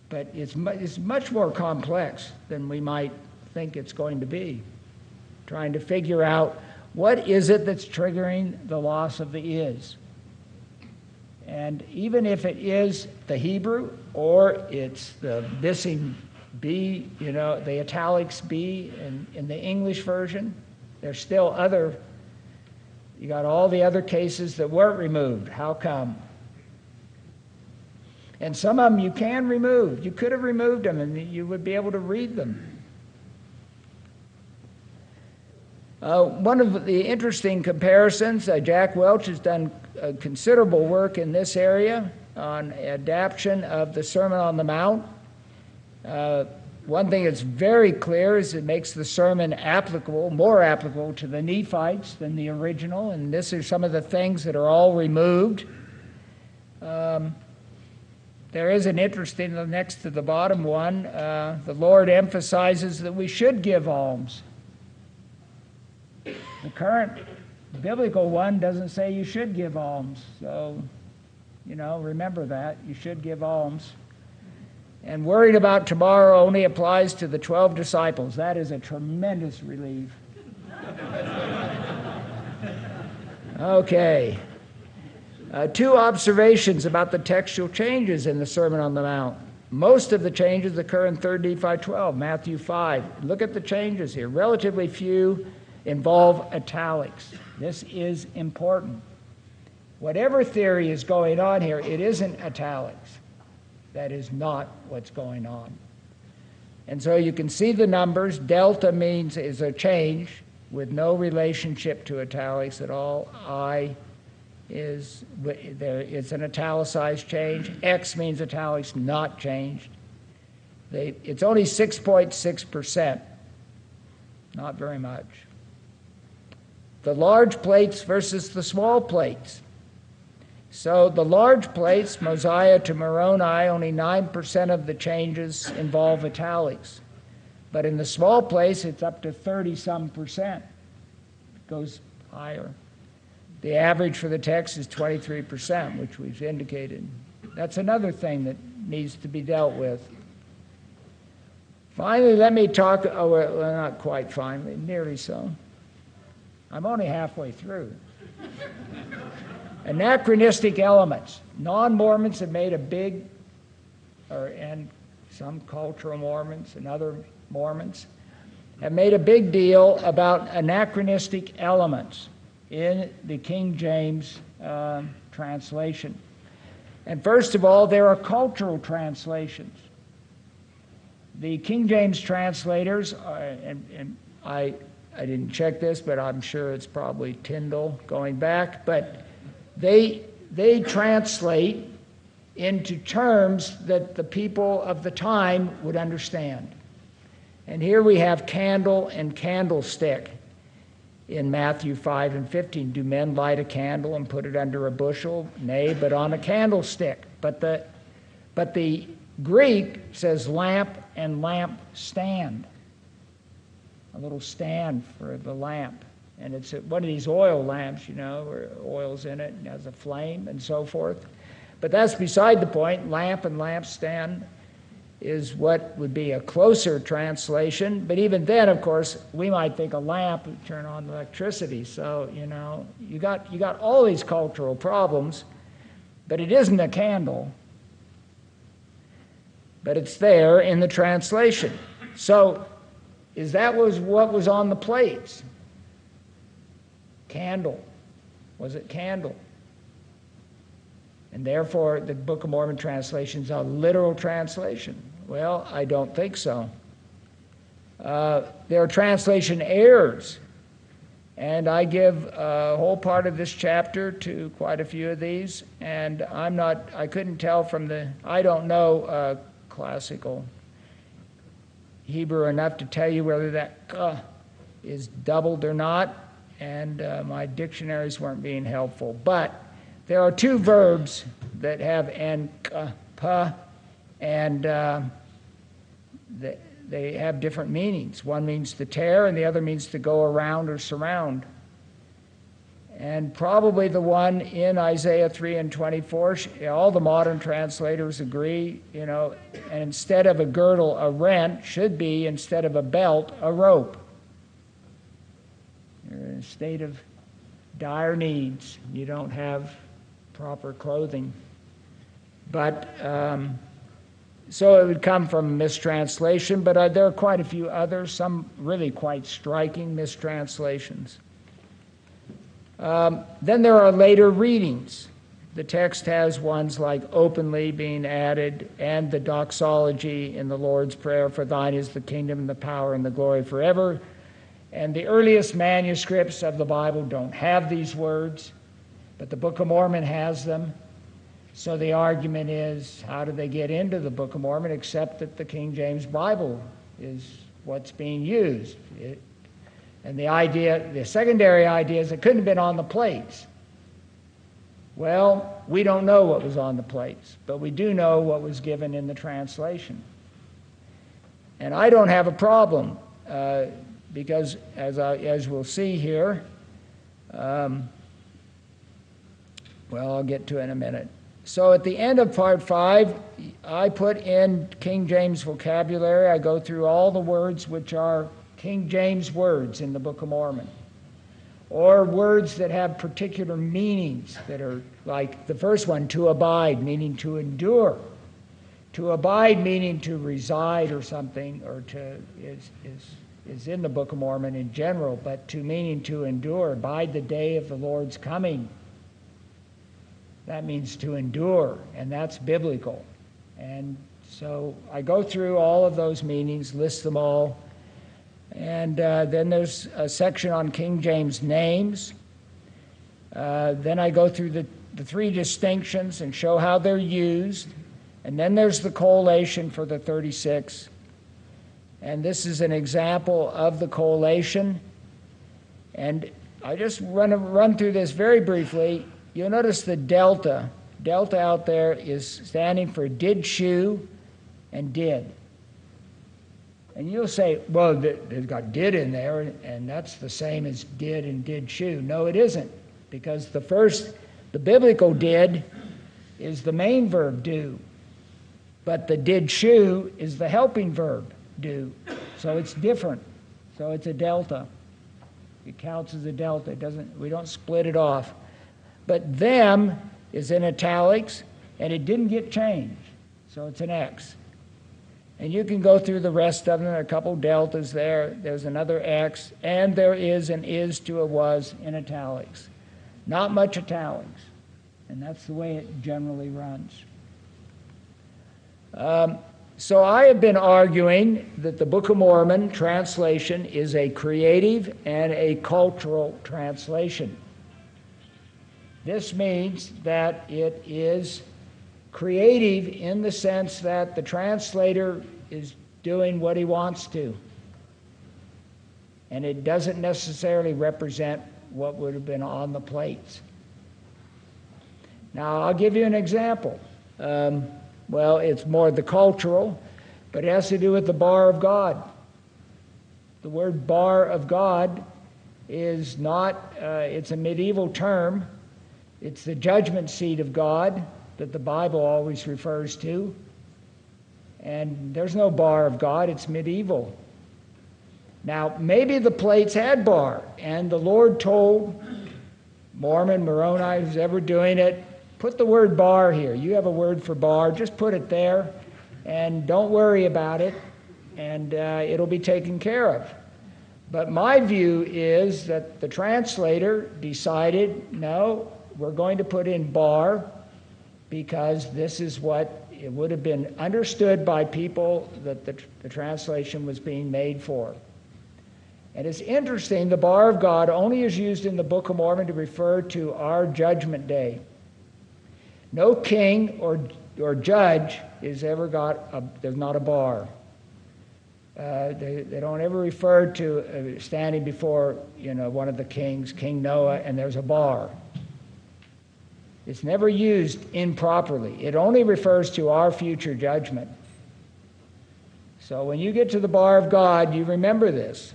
But it's much more complex than we might think it's going to be. Trying to figure out what is it that's triggering the loss of the is. And even if it is the Hebrew or it's the missing B, you know, the italics B in the English version, there's still other, you got all the other cases that weren't removed. How come? And some of them you can remove. You could have removed them and you would be able to read them. One of the interesting comparisons, Jack Welch has done considerable work in this area on adaptation of the Sermon on the Mount. One thing that's very clear is it makes the sermon applicable, more applicable to the Nephites than the original, and this is some of the things that are all removed. There is an interesting, next to the bottom one, the Lord emphasizes that we should give alms. The current biblical one doesn't say you should give alms, so, you know, remember that. You should give alms. And worried about tomorrow only applies to the 12 disciples. That is a tremendous relief. Okay. Two observations about the textual changes in the Sermon on the Mount. Most of the changes occur in 3 Nephi 12, Matthew 5. Look at the changes here. Relatively few involve italics. This is important. Whatever theory is going on here, it isn't italics. That is not what's going on. And so you can see the numbers. Delta means is a change with no relationship to italics at all. I is there, it's an italicized change. X means italics not changed. It's only 6.6%. Not very much. The large plates versus the small plates. So the large plates, Mosiah to Moroni, only 9% of the changes involve italics. But in the small plates, it's up to 30-some%. It goes higher. The average for the text is 23%, which we've indicated. That's another thing that needs to be dealt with. Finally, let me talk, well, not quite finally, nearly so. I'm only halfway through. Anachronistic elements. Non-Mormons have made a big, and some cultural Mormons and other Mormons have made a big deal about anachronistic elements in the King James translation. And first of all, there are cultural translations. The King James translators, and I didn't check this, but I'm sure it's probably Tyndall going back, but they translate into terms that the people of the time would understand. And here we have candle and candlestick in Matthew 5 and 15. Do men light a candle and put it under a bushel? Nay, but on a candlestick. But the Greek says lamp and lamp stand. A little stand for the lamp. And it's one of these oil lamps, you know, where oil's in it and has a flame and so forth. But that's beside the point. Lamp and lampstand is what would be a closer translation. But even then, of course, we might think a lamp would turn on electricity. So, you know, you got all these cultural problems, but it isn't a candle. But it's there in the translation. So, is that what was on the plates? Candle. Was it candle? And therefore, the Book of Mormon translation is a literal translation. Well, I don't think so. There are translation errors. And I give a whole part of this chapter to quite a few of these. And I couldn't tell from I don't know classical Hebrew enough to tell you whether that is doubled or not. And my dictionaries weren't being helpful. But there are two verbs that have N, K, P, and they have different meanings. One means to tear, and the other means to go around or surround. And probably the one in Isaiah 3 and 24, all the modern translators agree, and instead of a girdle, a rent should be, instead of a belt, a rope. You're in a state of dire needs. You don't have proper clothing. But so it would come from a mistranslation, but there are quite a few others, some really quite striking mistranslations. Then there are later readings. The text has ones like openly being added, and the doxology in the Lord's Prayer, for thine is the kingdom and the power and the glory forever. And the earliest manuscripts of the Bible don't have these words, but the Book of Mormon has them. So the argument is, how do they get into the Book of Mormon except that the King James Bible is what's being used? And the secondary idea is it couldn't have been on the plates. Well, we don't know what was on the plates, but we do know what was given in the translation. And I don't have a problem because, as we'll see here, well, I'll get to it in a minute. So at the end of part 5, I put in King James vocabulary. I go through all the words which are King James words in the Book of Mormon, or words that have particular meanings that are like the first one, to abide, meaning to endure. To abide meaning to reside or something, or is in the Book of Mormon in general, but to meaning to endure, abide the day of the Lord's coming. That means to endure, and that's biblical. And so I go through all of those meanings, list them all. And then there's a section on King James names. Then I go through the 3 distinctions and show how they're used. And then there's the collation for the 36. And this is an example of the collation. And I just run through this very briefly. You'll notice the delta. Delta out there is standing for did shew and did. And you'll say, well, they've got did in there, and that's the same as did and did shew. No, it isn't, because the biblical did is the main verb do, but the did shew is the helping verb do. So it's different. So it's a delta. It counts as a delta. We don't split it off. But them is in italics, and it didn't get changed, so it's an X. And you can go through the rest of them. There are a couple deltas there. There's another X, and there is an is to a was in italics. Not much italics, and that's the way it generally runs. So I have been arguing that the Book of Mormon translation is a creative and a cultural translation. This means that it is creative in the sense that the translator is doing what he wants to. And it doesn't necessarily represent what would have been on the plates. Now, I'll give you an example. Well, it's more the cultural, but it has to do with the bar of God. The word bar of God is not, it's a medieval term. It's the judgment seat of God that the Bible always refers to. And there's no bar of God, it's medieval. Now, maybe the plates had bar, and the Lord told Mormon, Moroni, who's ever doing it, put the word bar here. You have a word for bar, just put it there, and don't worry about it, and it'll be taken care of. But my view is that the translator decided, no, we're going to put in bar, because this is what it would have been understood by people that the translation was being made for. And it's interesting, the bar of God only is used in the Book of Mormon to refer to our judgment day. No king or judge is ever there's not a bar. They don't ever refer to standing before one of the kings, King Noah, and there's a bar. It's never used improperly. It only refers to our future judgment. So when you get to the bar of God, you remember this.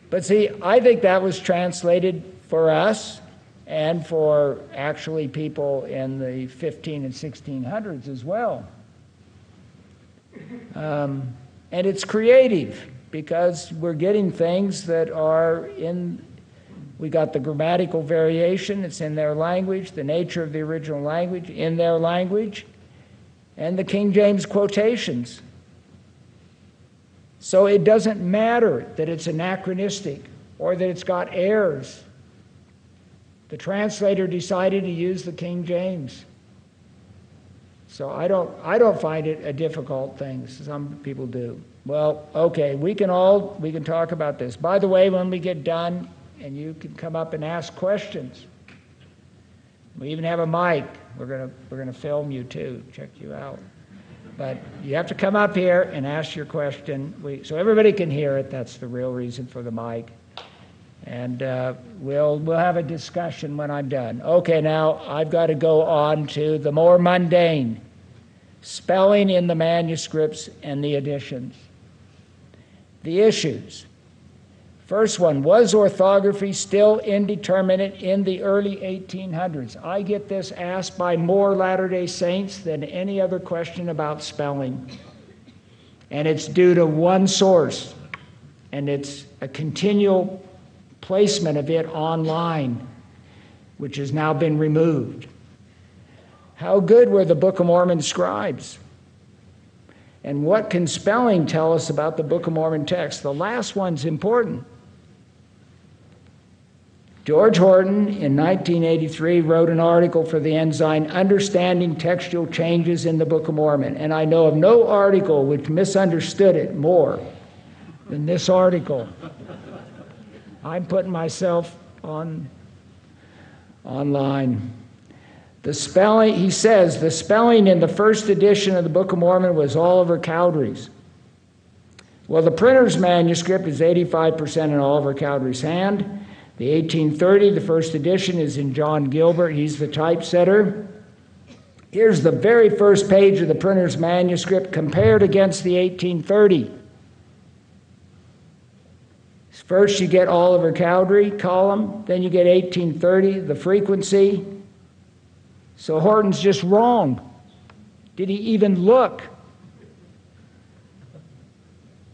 But see, I think that was translated for us and for actually people in the 15 and 1600s as well. And it's creative because we're getting things that are in, we got the grammatical variation, it's in their language, the nature of the original language in their language, and the King James quotations. So it doesn't matter that it's anachronistic or that it's got errors. The translator decided to use the King James. So I don't find it a difficult thing. Some people do. Well, okay, we can talk about this. By the way, when we get done, and you can come up and ask questions. We even have a mic. We're gonna film you too, check you out. But you have to come up here and ask your question, so everybody can hear it. That's the real reason for the mic. And we'll have a discussion when I'm done. Okay, now I've got to go on to the more mundane, spelling in the manuscripts and the editions. The issues. First one, was orthography still indeterminate in the early 1800s? I get this asked by more Latter-day Saints than any other question about spelling. And it's due to one source, and it's a continual placement of it online, which has now been removed. How good were the Book of Mormon scribes? And what can spelling tell us about the Book of Mormon text? The last one's important. George Horton in 1983 wrote an article for the Ensign, Understanding Textual Changes in the Book of Mormon. And I know of no article which misunderstood it more than this article. I'm putting myself online. The spelling, he says, the spelling in the first edition of the Book of Mormon was Oliver Cowdery's. Well, the printer's manuscript is 85% in Oliver Cowdery's hand. The 1830, the first edition, is in John Gilbert. He's the typesetter. Here's the very first page of the printer's manuscript compared against the 1830. First you get Oliver Cowdery column, then you get 1830, the frequency. So Horton's just wrong. Did he even look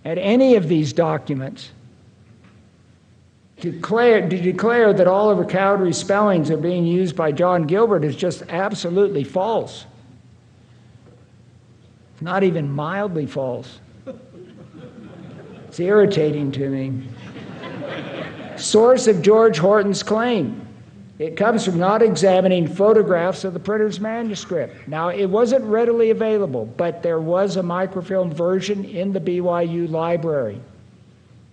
at any of these documents? To declare that Oliver Cowdery's spellings are being used by John Gilbert is just absolutely false. It's not even mildly false. It's irritating to me. Source of George Horton's claim. It comes from not examining photographs of the printer's manuscript. Now, it wasn't readily available, but there was a microfilm version in the BYU library,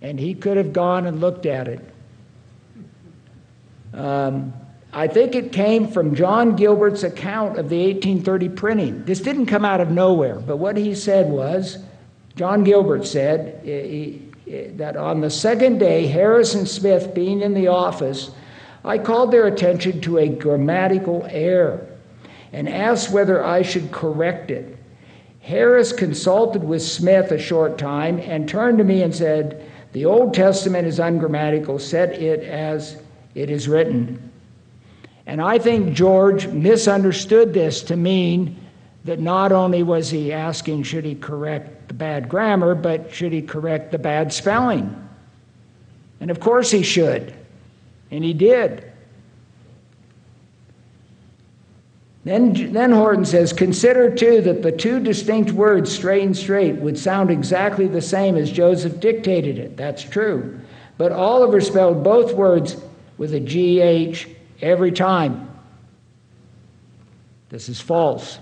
and he could have gone and looked at it. I think it came from John Gilbert's account of the 1830 printing. This didn't come out of nowhere, but what he said was, John Gilbert said that on the second day, Harris and Smith being in the office, I called their attention to a grammatical error and asked whether I should correct it. Harris consulted with Smith a short time and turned to me and said, the Old Testament is ungrammatical, set it as it is written. And I think George misunderstood this to mean that not only was he asking should he correct the bad grammar, but should he correct the bad spelling? And of course he should, and he did. Then Horton says, consider too that the two distinct words, straight and straight, would sound exactly the same as Joseph dictated it. That's true. But Oliver spelled both words with a GH every time. This is false.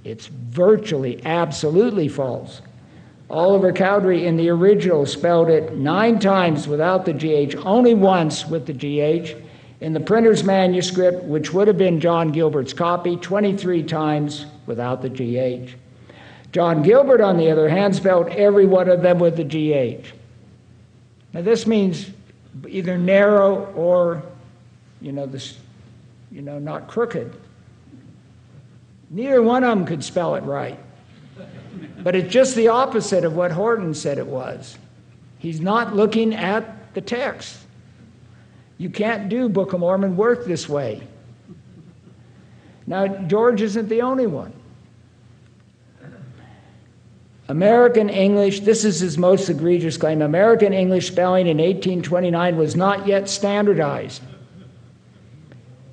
It's virtually, absolutely false. Oliver Cowdery in the original spelled it 9 times without the GH, only once with the GH. In the printer's manuscript, which would have been John Gilbert's copy, 23 times without the GH. John Gilbert, on the other hand, spelled every one of them with the GH. Now this means either narrow or, not crooked. Neither one of them could spell it right. But it's just the opposite of what Horton said it was. He's not looking at the text. You can't do Book of Mormon work this way. Now, George isn't the only one. American English, this is his most egregious claim, American English spelling in 1829 was not yet standardized.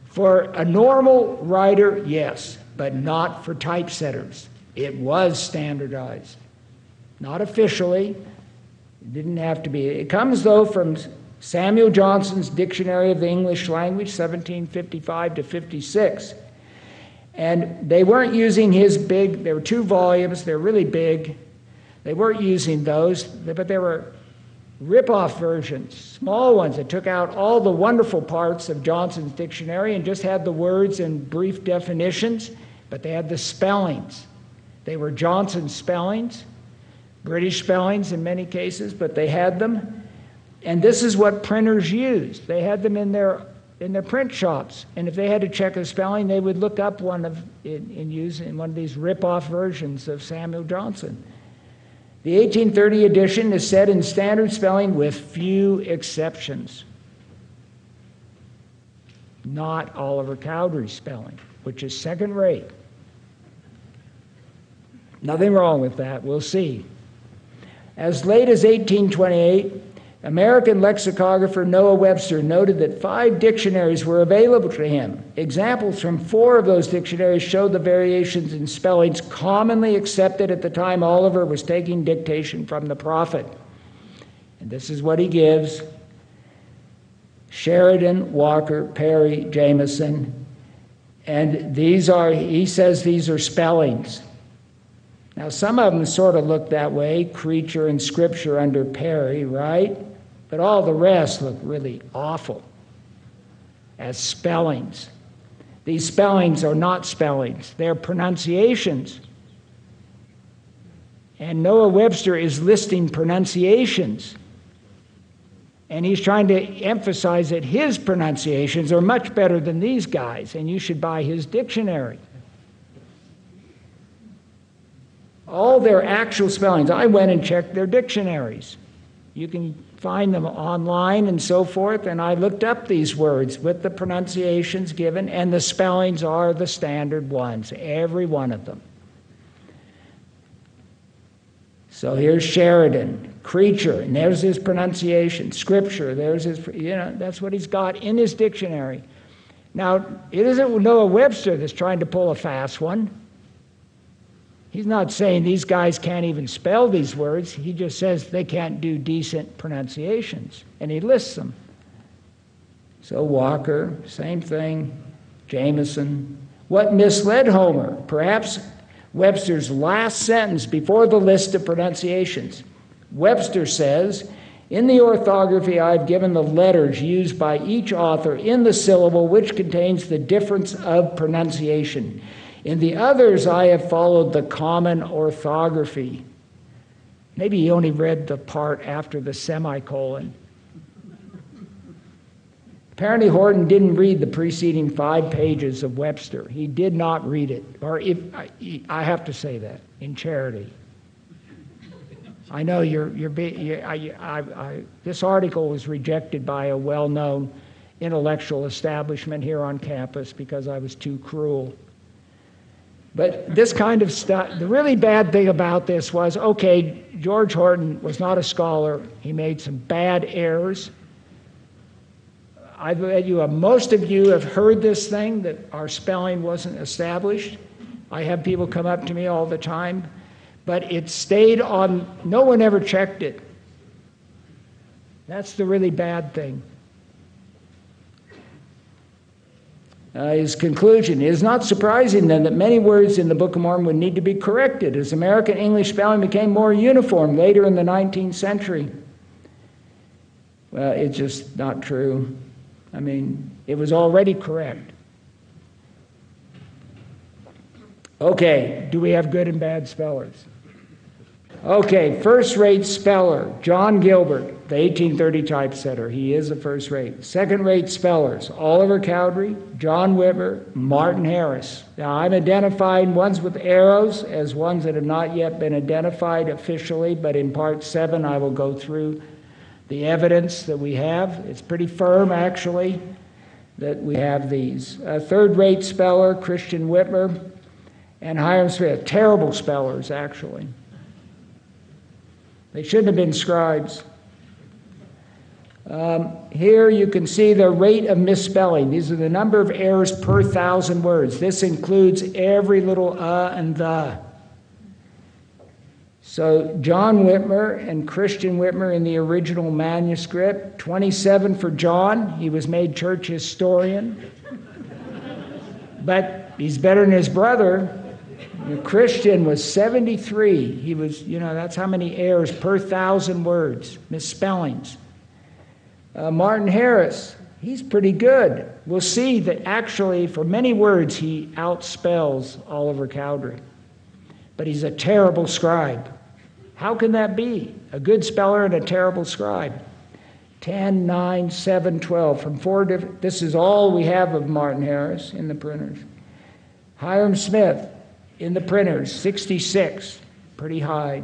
For a normal writer, yes, but not for typesetters. It was standardized. Not officially. It didn't have to be. It comes, though, from Samuel Johnson's Dictionary of the English Language, 1755 to 56. And they weren't using his big, there were 2 volumes, they're really big. They weren't using those, but they were rip-off versions, small ones that took out all the wonderful parts of Johnson's dictionary and just had the words and brief definitions, but they had the spellings. They were Johnson's spellings, British spellings in many cases, but they had them. And this is what printers used. They had them in their print shops, and if they had to check a spelling, they would look up one in one of these rip-off versions of Samuel Johnson. The 1830 edition is set in standard spelling with few exceptions. Not Oliver Cowdery's spelling, which is second rate. Nothing wrong with that, we'll see. As late as 1828, American lexicographer Noah Webster noted that 5 dictionaries were available to him. Examples from 4 of those dictionaries showed the variations in spellings commonly accepted at the time Oliver was taking dictation from the prophet. And this is what he gives: Sheridan, Walker, Perry, Jameson. And he says these are spellings. Now, some of them sort of look that way, creature and scripture under Perry, right? But all the rest look really awful as spellings. These spellings are not spellings. They're pronunciations. And Noah Webster is listing pronunciations. And he's trying to emphasize that his pronunciations are much better than these guys, and you should buy his dictionary. All their actual spellings, I went and checked their dictionaries. You can find them online and so forth, and I looked up these words with the pronunciations given, and the spellings are the standard ones, every one of them. So here's Sheridan, creature, and there's his pronunciation. Scripture, there's his, that's what he's got in his dictionary. Now, it isn't Noah Webster that's trying to pull a fast one. He's not saying these guys can't even spell these words. He just says they can't do decent pronunciations, and he lists them. So Walker, same thing. Jameson. What misled Homer? Perhaps Webster's last sentence before the list of pronunciations. Webster says, in the orthography I've given the letters used by each author in the syllable which contains the difference of pronunciation. In the others, I have followed the common orthography. Maybe he only read the part after the semicolon. Apparently, Horton didn't read the preceding 5 pages of Webster. He did not read it. Or I have to say that in charity. I know this article was rejected by a well-known intellectual establishment here on campus because I was too cruel. But this kind of stuff, the really bad thing about this was, okay, George Horton was not a scholar. He made some bad errors. I bet most of you have heard this thing, that our spelling wasn't established. I have people come up to me all the time. But it stayed on, no one ever checked it. That's the really bad thing. His conclusion, it is not surprising then that many words in the Book of Mormon would need to be corrected as American English spelling became more uniform later in the 19th century. Well, it's just not true. I mean, it was already correct. Okay, do we have good and bad spellers? Okay, first-rate speller, John Gilbert, the 1830 typesetter. He is a first-rate. Second-rate spellers, Oliver Cowdery, John Whitmer, Martin Harris. Now, I'm identifying ones with arrows as ones that have not yet been identified officially, but in Part 7 I will go through the evidence that we have. It's pretty firm, actually, that we have these. Third-rate speller, Christian Whitmer, and Hiram Smith. Terrible spellers, actually. They shouldn't have been scribes. Here you can see the rate of misspelling. These are the number of errors per 1,000 words. This includes every little and the. So John Whitmer and Christian Whitmer in the original manuscript, 27 for John. He was made church historian. But he's better than his brother. Christian was 73. He was, that's how many errors per 1,000 words, misspellings. Martin Harris, he's pretty good. We'll see that actually for many words he outspells Oliver Cowdery. But he's a terrible scribe. How can that be? A good speller and a terrible scribe. 10, 9, 7, 12. From 4 different, this is all we have of Martin Harris in the printers. Hiram Smith, in the printers, 66, pretty high.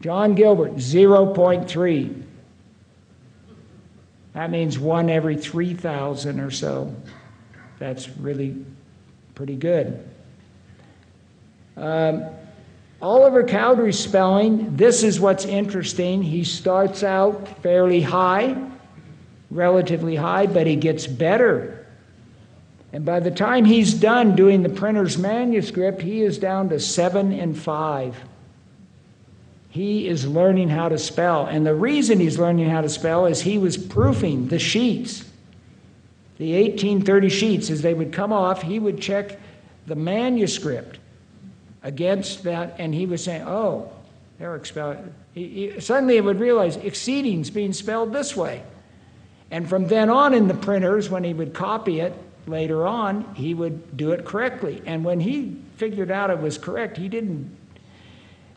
John Gilbert, 0.3. That means 1 every 3,000 or so. That's really pretty good. Oliver Cowdery's spelling, this is what's interesting. He starts out fairly high, relatively high, but he gets better. And by the time he's done doing the printer's manuscript, he is down to 7 and 5. He is learning how to spell. And the reason he's learning how to spell is he was proofing the sheets. The 1830 sheets, as they would come off, he would check the manuscript against that, and he was saying, oh, Eric spelled it. Suddenly he would realize exceeding's being spelled this way. And from then on in the printers, when he would copy it, later on, he would do it correctly. And when he figured out it was correct, he didn't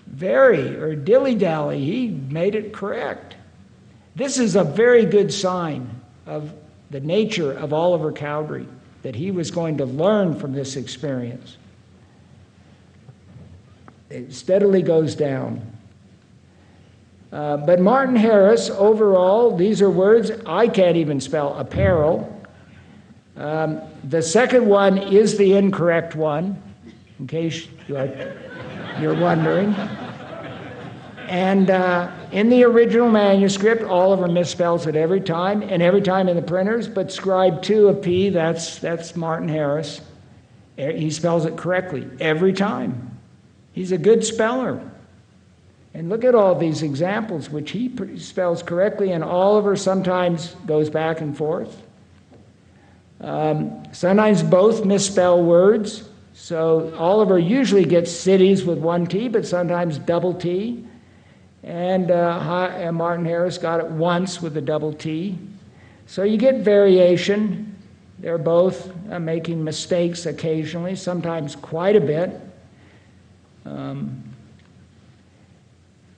vary or dilly-dally. He made it correct. This is a very good sign of the nature of Oliver Cowdery, that he was going to learn from this experience. It steadily goes down. But Martin Harris, overall, these are words I can't even spell, apparel. The second one is the incorrect one, in case you're wondering. And in the original manuscript, Oliver misspells it every time, and every time in the printers, but scribe 2 of P, that's Martin Harris. He spells it correctly every time. He's a good speller. And look at all these examples, which he spells correctly, and Oliver sometimes goes back and forth. Sometimes both misspell words. So Oliver usually gets cities with 1 T, but sometimes double T. And Martin Harris got it once with a double T. So you get variation. They're both making mistakes occasionally, sometimes quite a bit.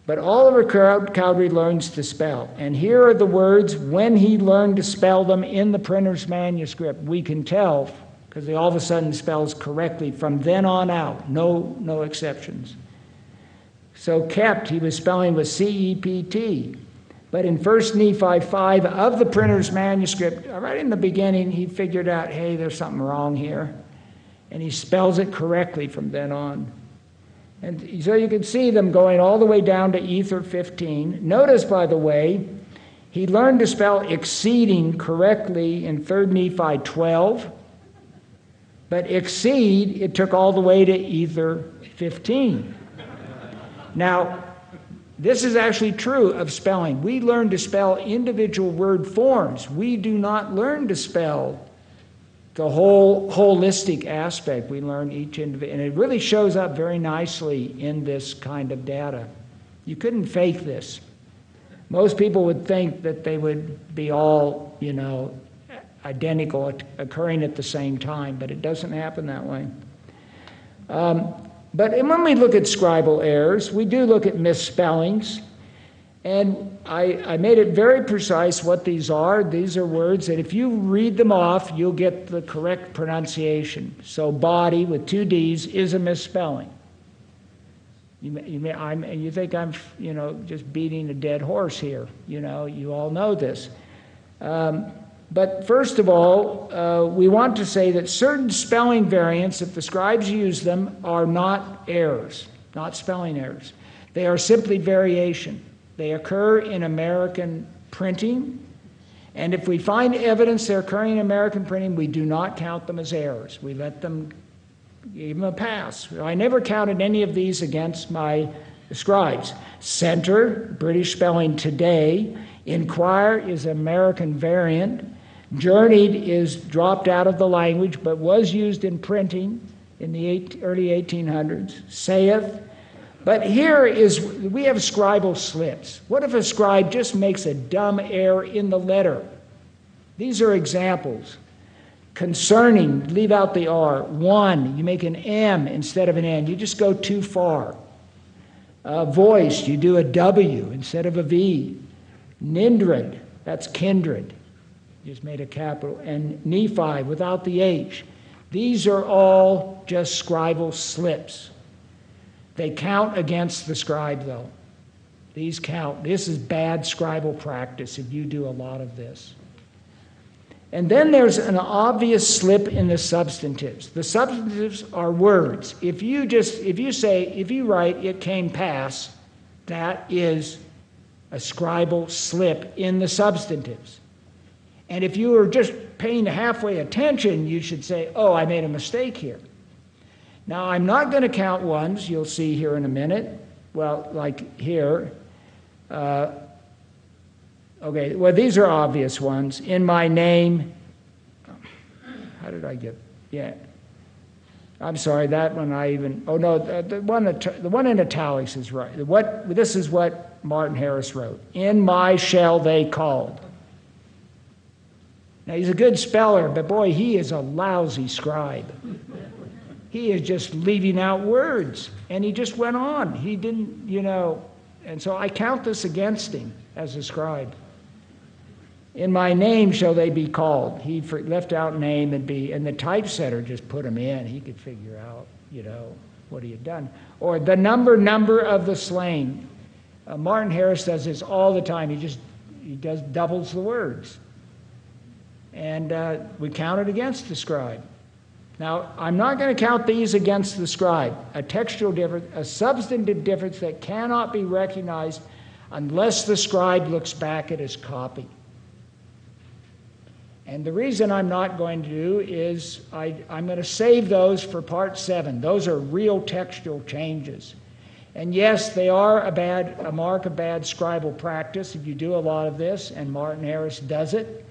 But Oliver Cowdery learns to spell. And here are the words when he learned to spell them in the printer's manuscript. We can tell because he all of a sudden spells correctly from then on out. No exceptions. So kept, he was spelling with C-E-P-T. But in 1 Nephi 5 of the printer's manuscript, right in the beginning, he figured out, hey, there's something wrong here. And he spells it correctly from then on. And so you can see them going all the way down to Ether 15. Notice, by the way, he learned to spell exceeding correctly in 3 Nephi 12. But exceed, it took all the way to Ether 15. Now, this is actually true of spelling. We learn to spell individual word forms. We do not learn to spell the whole holistic aspect. We learn each individual, and it really shows up very nicely in this kind of data. You couldn't fake this. Most people would think that they would be all, identical, occurring at the same time, but it doesn't happen that way. But when we look at scribal errors, we do look at misspellings. And I made it very precise what these are. These are words that if you read them off, you'll get the correct pronunciation. So body with 2 D's is a misspelling. You think I'm, just beating a dead horse here. You all know this. But first of all, we want to say that certain spelling variants, if the scribes use them, are not errors, not spelling errors. They are simply variation. They occur in American printing, and if we find evidence they're occurring in American printing, we do not count them as errors. We let them give them a pass. I never counted any of these against my scribes. Center, British spelling today. Inquire is American variant. Journeyed is dropped out of the language, but was used in printing in the early 1800s. Saith. But here we have scribal slips. What if a scribe just makes a dumb error in the letter? These are examples. Concerning, leave out the R. One, you make an M instead of an N. You just go too far. Voice, you do a W instead of a V. Nindred, that's kindred. Just made a capital. And Nephi, without the H. These are all just scribal slips. They count against the scribe, though. These count. This is bad scribal practice if you do a lot of this. And then there's an obvious slip in the substantives. The substantives are words. If you write, it came pass, that is a scribal slip in the substantives. And if you were just paying halfway attention, you should say, oh, I made a mistake here. Now, I'm not going to count ones, you'll see here in a minute. Well, like here. Okay, well, these are obvious ones. In my name. How did I get? Yeah. I'm sorry, that one I even. Oh, no, the one in italics is right. This is what Martin Harris wrote. In my shall they called. Now, he's a good speller, but boy, he is a lousy scribe. He is just leaving out words, and he just went on. He didn't, and so I count this against him as a scribe. In my name shall they be called. He left out name and be, and the typesetter just put them in. He could figure out, what he had done. Or the number of the slain. Martin Harris does this all the time. He doubles the words. And we count it against the scribe. Now, I'm not going to count these against the scribe. A textual difference, a substantive difference that cannot be recognized unless the scribe looks back at his copy. And the reason I'm not going to do is I'm going to save those for part 7. Those are real textual changes. And yes, they are a mark of bad scribal practice if you do a lot of this, and Martin Harris does it.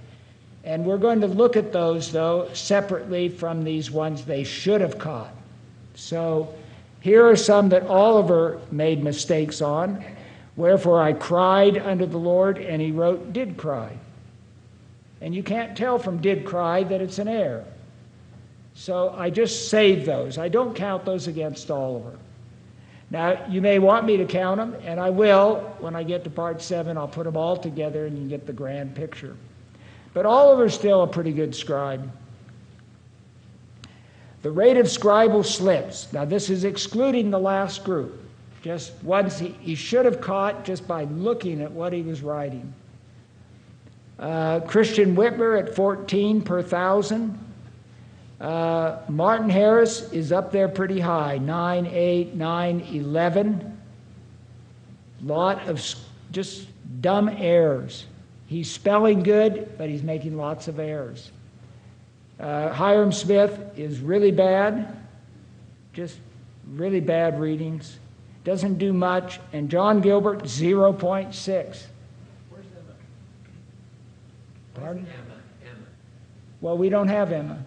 And we're going to look at those, though, separately from these ones they should have caught. So here are some that Oliver made mistakes on. Wherefore I cried unto the Lord, and he wrote, did cry. And you can't tell from did cry that it's an error. So I just saved those. I don't count those against Oliver. Now, you may want me to count them, and I will. When I get to part 7, I'll put them all together, and you can get the grand picture. But Oliver's still a pretty good scribe. The rate of scribal slips. Now, this is excluding the last group. Just ones he should have caught just by looking at what he was writing. Christian Whitmer at 14 per 1,000. Martin Harris is up there pretty high, 9, 8, 9, 11. Lot of just dumb errors. He's spelling good, but he's making lots of errors. Hiram Smith is really bad, just really bad readings. Doesn't do much. And John Gilbert, 0.6. Where's Emma? Pardon? Emma. Well, we don't have Emma.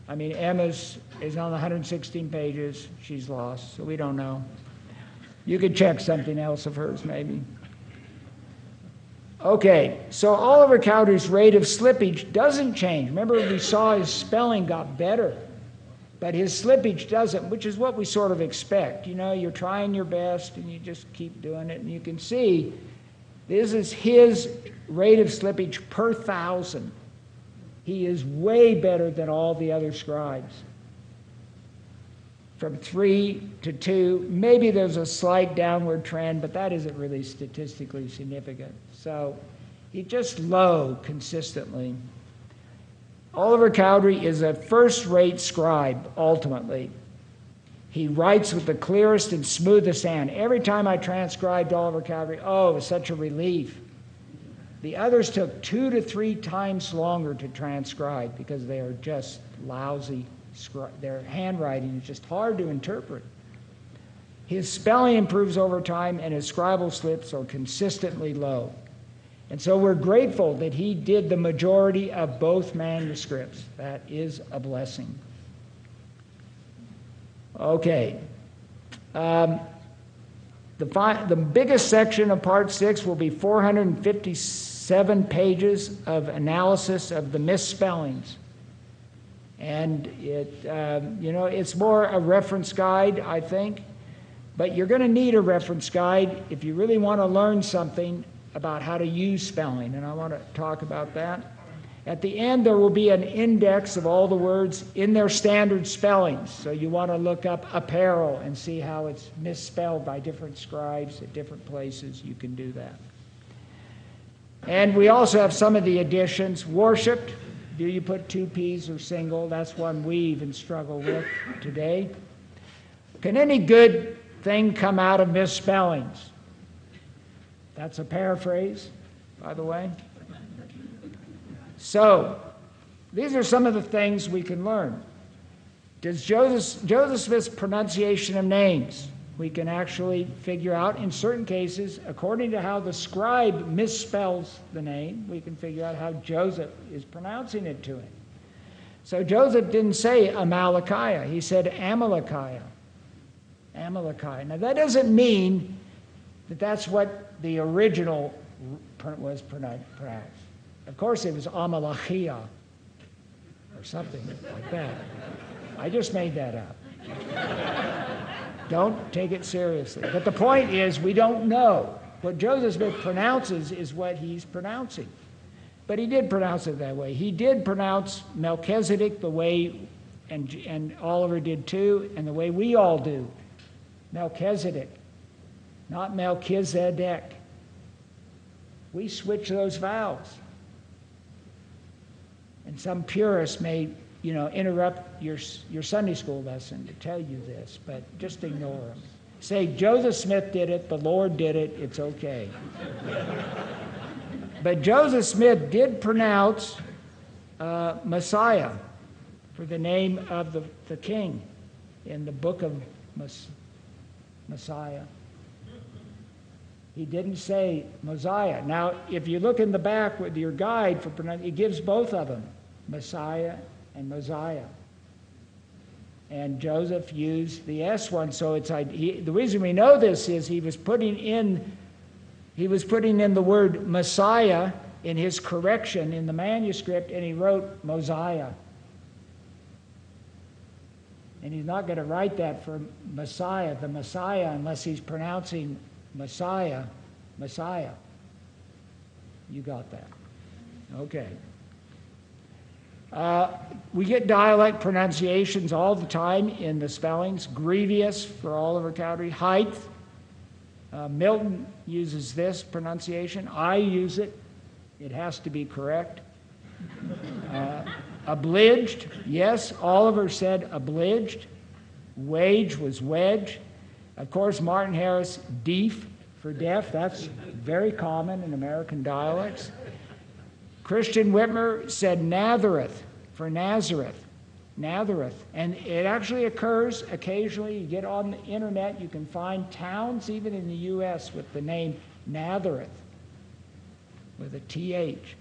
I mean, Emma's is on 116 pages. She's lost, so we don't know. You could check something else of hers, maybe. Okay, so Oliver Cowdery's rate of slippage doesn't change. Remember, we saw his spelling got better, but his slippage doesn't, which is what we sort of expect. You know, you're trying your best and you just keep doing it, and you can see this is his rate of slippage per 1,000. He is way better than all the other scribes. From 3 to 2, maybe there's a slight downward trend, but that isn't really statistically significant. So he's just low consistently. Oliver Cowdery is a first-rate scribe, ultimately. He writes with the clearest and smoothest hand. Every time I transcribed Oliver Cowdery, oh, it was such a relief. The others took 2 to 3 times longer to transcribe because they are just lousy. Their handwriting is just hard to interpret. His spelling improves over time, and his scribal slips are consistently low. And so we're grateful that he did the majority of both manuscripts. That is a blessing. Okay. The biggest section of Part 6 will be 457 pages of analysis of the misspellings. And it's more a reference guide, I think. But you're going to need a reference guide if you really want to learn something about how to use spelling, and I want to talk about that. At the end, there will be an index of all the words in their standard spellings. So you want to look up apparel and see how it's misspelled by different scribes at different places. You can do that. And we also have some of the additions. Worshipped, do you put 2 P's or single? That's one we even struggle with today. Can any good thing come out of misspellings? That's a paraphrase, by the way. So, these are some of the things we can learn. Does Joseph Smith's pronunciation of names, we can actually figure out in certain cases, according to how the scribe misspells the name, we can figure out how Joseph is pronouncing it to him. So Joseph didn't say Amalekiah, he said Amalekiah. Amalekiah. Now that doesn't mean that that's what the original was pronounced. Of course, it was Amalachia or something like that. I just made that up. Don't take it seriously. But the point is, we don't know. What Joseph Smith pronounces is what he's pronouncing. But he did pronounce it that way. He did pronounce Melchizedek the way, and Oliver did too, and the way we all do. Melchizedek, not Melchizedek. We switch those vowels. And some purists may, interrupt your Sunday school lesson to tell you this, but just ignore them. Say, Joseph Smith did it, the Lord did it, it's okay. But Joseph Smith did pronounce Messiah for the name of the king in the book of Messiah. He didn't say Mosiah. Now, if you look in the back with your guide for pronunciation, it gives both of them, Messiah and Mosiah. And Joseph used the S one, so the reason we know this is he was putting in the word Messiah in his correction in the manuscript, and he wrote Mosiah. And he's not going to write that for Messiah, the Messiah, unless he's pronouncing Messiah. You got that. Okay. We get dialect pronunciations all the time in the spellings. Grievous for Oliver Cowdery. Height. Milton uses this pronunciation. I use it. It has to be correct. Obliged. Yes, Oliver said obliged. Wage was wedge. Of course, Martin Harris, deaf for deaf. That's very common in American dialects. Christian Whitmer said Nazareth for Nazareth. Nazareth. And it actually occurs occasionally. You get on the internet, you can find towns, even in the U.S., with the name Nazareth, with a TH.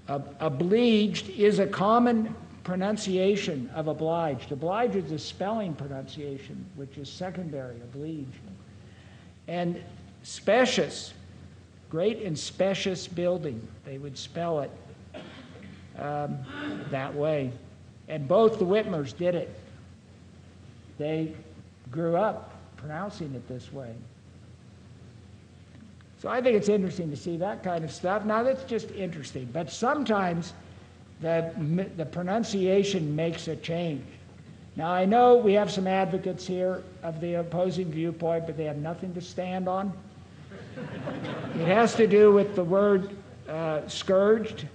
Obliged is a common pronunciation of obliged. Obliged is a spelling pronunciation, which is secondary, obliged. And specious, great and specious building, they would spell it that way. And both the Whitmers did it. they grew up pronouncing it this way. So I think it's interesting to see that kind of stuff. Now, that's just interesting, but sometimes the pronunciation makes a change. Now, I know we have some advocates here of the opposing viewpoint, but they have nothing to stand on. It has to do with the word scourged,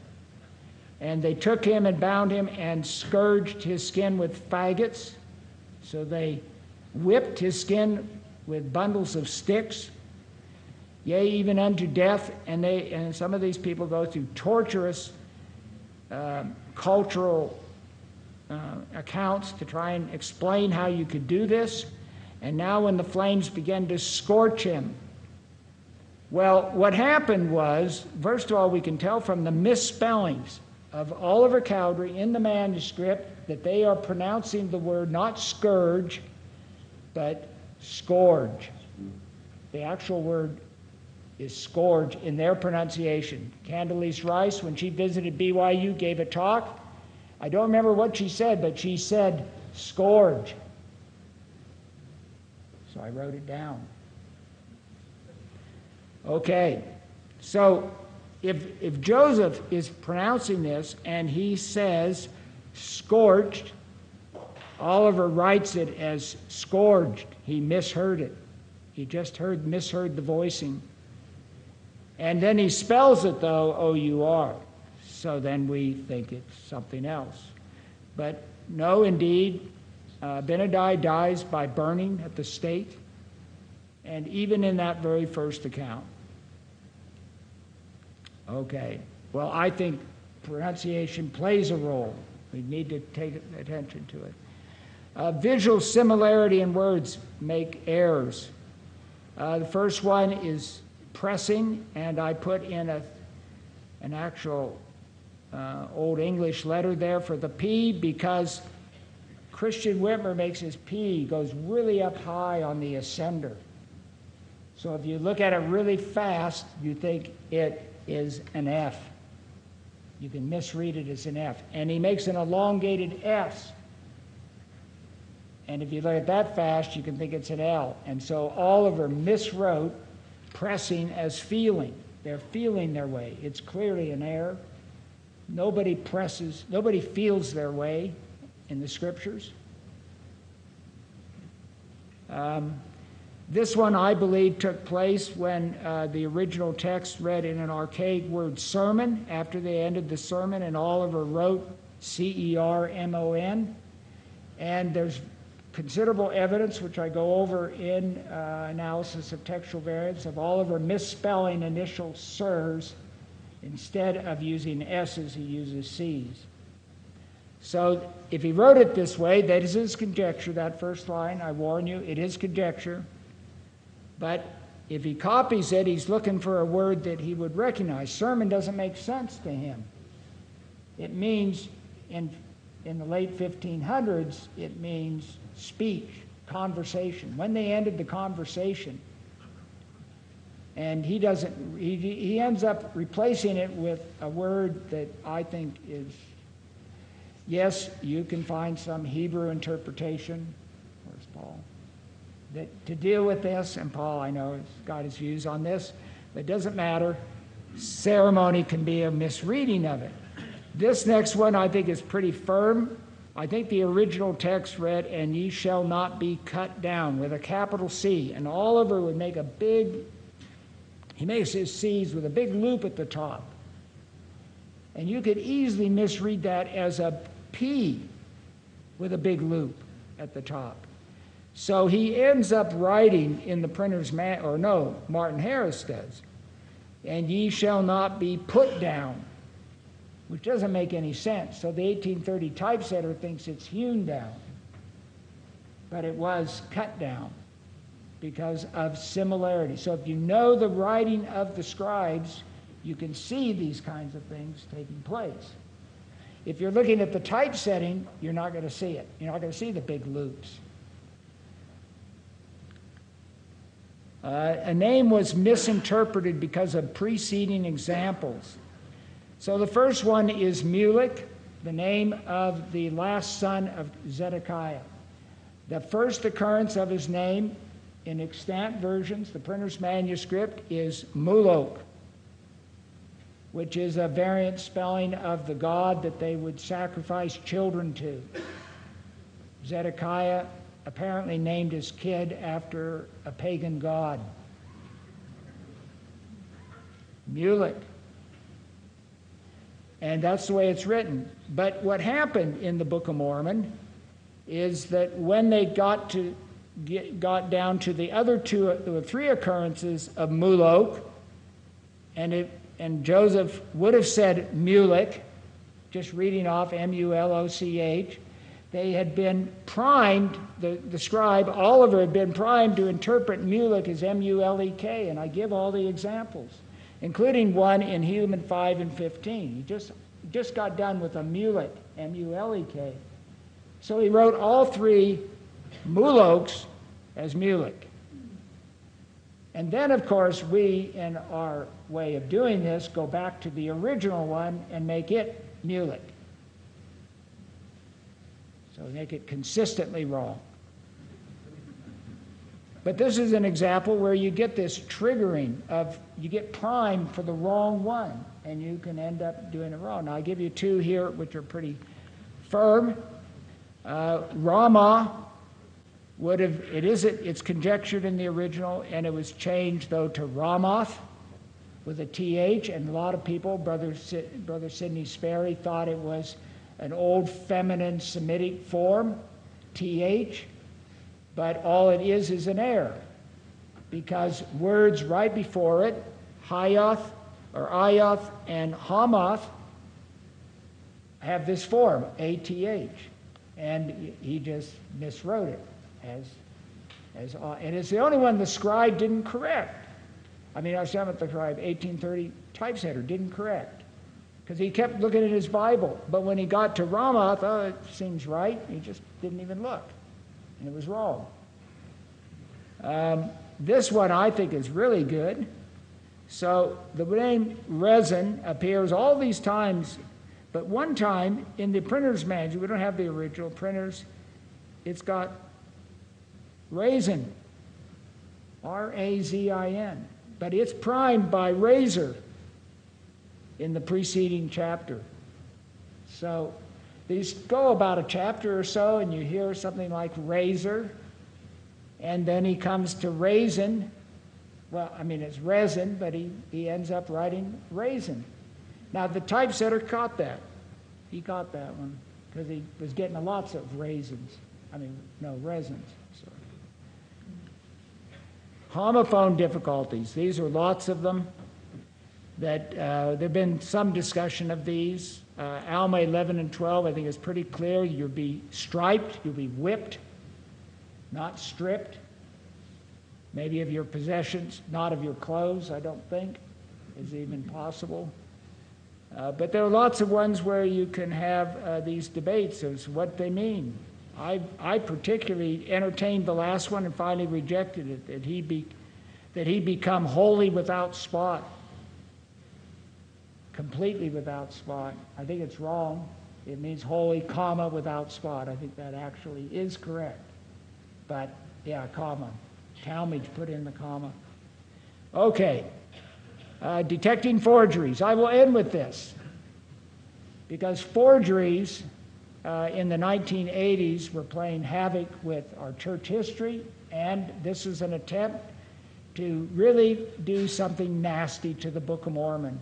and they took him and bound him and scourged his skin with faggots. So they whipped his skin with bundles of sticks, yea, even unto death. And some of these people go through torturous cultural accounts to try and explain how you could do this. And now when the flames began to scorch him, well, what happened was, first of all, we can tell from the misspellings of Oliver Cowdery in the manuscript that they are pronouncing the word not scourge, but scourge. The actual word is scourge in their pronunciation. Candace Rice, when she visited BYU, gave a talk. I don't remember what she said, but she said scourge. So I wrote it down. Okay, so if Joseph is pronouncing this and he says scorched, Oliver writes it as scourged. He misheard it. He just misheard the voicing. And then he spells it, though, O-U-R. So then we think it's something else. But no, indeed, Benadi dies by burning at the stake, and even in that very first account. Okay, well, I think pronunciation plays a role. We need to take attention to it. Visual similarity in words make errors. The first one is pressing, and I put in an actual Old English letter there for the P, because Christian Whitmer makes his P goes really up high on the ascender. So if you look at it really fast, you think it is an F. You can misread it as an F. And he makes an elongated S. And if you look at that fast, you can think it's an L. And so Oliver miswrote pressing as feeling. They're feeling their way. It's clearly an error. Nobody presses, nobody feels their way in the scriptures. This one, I believe, took place when the original text read in an archaic word sermon after they ended the sermon, and Oliver wrote C-E-R-M-O-N. And there's considerable evidence, which I go over in analysis of textual variants, of Oliver misspelling initial sirs. Instead of using S's, he uses C's. So if he wrote it this way, that is his conjecture, that first line, I warn you, it is conjecture. But if he copies it, he's looking for a word that he would recognize. Sermon doesn't make sense to him. It means, in the late 1500s, it means speech, conversation. When they ended the conversation, and he ends up replacing it with a word that I think is, yes, you can find some Hebrew interpretation, where's Paul, that to deal with this, and Paul, I know, has got his views on this, but it doesn't matter. Ceremony can be a misreading of it. This next one I think is pretty firm. I think the original text read, and ye shall not be cut down, with a capital C. And Oliver would make he makes his C's with a big loop at the top. And you could easily misread that as a P with a big loop at the top. So he ends up writing in the printer's Martin Harris does, and ye shall not be put down, which doesn't make any sense. So the 1830 typesetter thinks it's hewn down, but it was cut down because of similarity. So if you know the writing of the scribes, you can see these kinds of things taking place. If you're looking at the typesetting, you're not going to see it. You're not going to see the big loops. A name was misinterpreted because of preceding examples. So the first one is Mulek, the name of the last son of Zedekiah. The first occurrence of his name in extant versions, the printer's manuscript, is Moloch, which is a variant spelling of the god that they would sacrifice children to. Zedekiah apparently named his kid after a pagan god. Moloch. And that's the way it's written. But what happened in the Book of Mormon is that when they got down to the other three occurrences of Moloch, and Joseph would have said Moloch, just reading off M-U-L-O-C-H, they had been primed, the scribe Oliver had been primed to interpret Moloch as M-U-L-E-K, and I give all the examples, including one in Helaman 5 and 15. He just got done with a Moloch, M-U-L-E-K. So he wrote all three Molochs as Moloch. And then, of course, we, in our way of doing this, go back to the original one and make it Moloch. So we make it consistently wrong. But this is an example where you get this triggering of, you get primed for the wrong one, and you can end up doing it wrong. Now, I give you two here which are pretty firm. Ramah would have, it's conjectured in the original, and it was changed, though, to Ramoth with a TH, and a lot of people, Brother Sidney Sperry, thought it was an old feminine Semitic form, TH, but all it is an error, because words right before it, Hayoth or Ayoth and Hamath, have this form, ATH, and he just miswrote it and it's the only one the scribe didn't correct. I mean, our seventh scribe, 1830 typesetter, didn't correct, because he kept looking at his Bible, but when he got to Ramoth, oh, it seems right, he just didn't even look, and it was wrong. This one I think is really good. So the name resin appears all these times, but one time in the printer's manual, we don't have the original printers, it's got raisin, R-A-Z-I-N, but it's primed by razor in the preceding chapter. So these go about a chapter or so, and you hear something like razor, and then he comes to raisin. Well, I mean, it's resin, but he ends up writing raisin. Now, the typesetter caught that. He caught that one, because he was getting lots of resins. Sorry. Homophone difficulties. These are lots of them. That there have been some discussion of these. Alma 11 and 12, I think is pretty clear. You'll be striped, you'll be whipped, not stripped. Maybe of your possessions, not of your clothes, I don't think is even possible. But there are lots of ones where you can have these debates as what they mean. I particularly entertained the last one and finally rejected it, that he become wholly without spot, completely without spot. I think it's wrong. It means wholly, comma, without spot. I think that actually is correct. But yeah, comma. Talmage put in the comma. Okay. Detecting forgeries. I will end with this, because forgeries in the 1980s were playing havoc with our church history, and this is an attempt to really do something nasty to the Book of Mormon.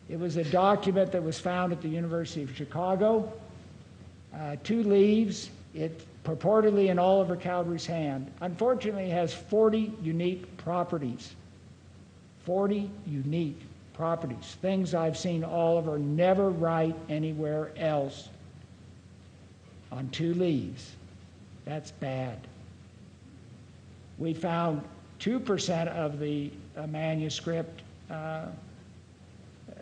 It was a document that was found at the University of Chicago, 2 leaves. It purportedly in Oliver Cowdery's hand. Unfortunately, it has 40 unique properties. 40 unique properties, things I've seen Oliver never write anywhere else on 2 leaves. That's bad. We found 2% of the manuscript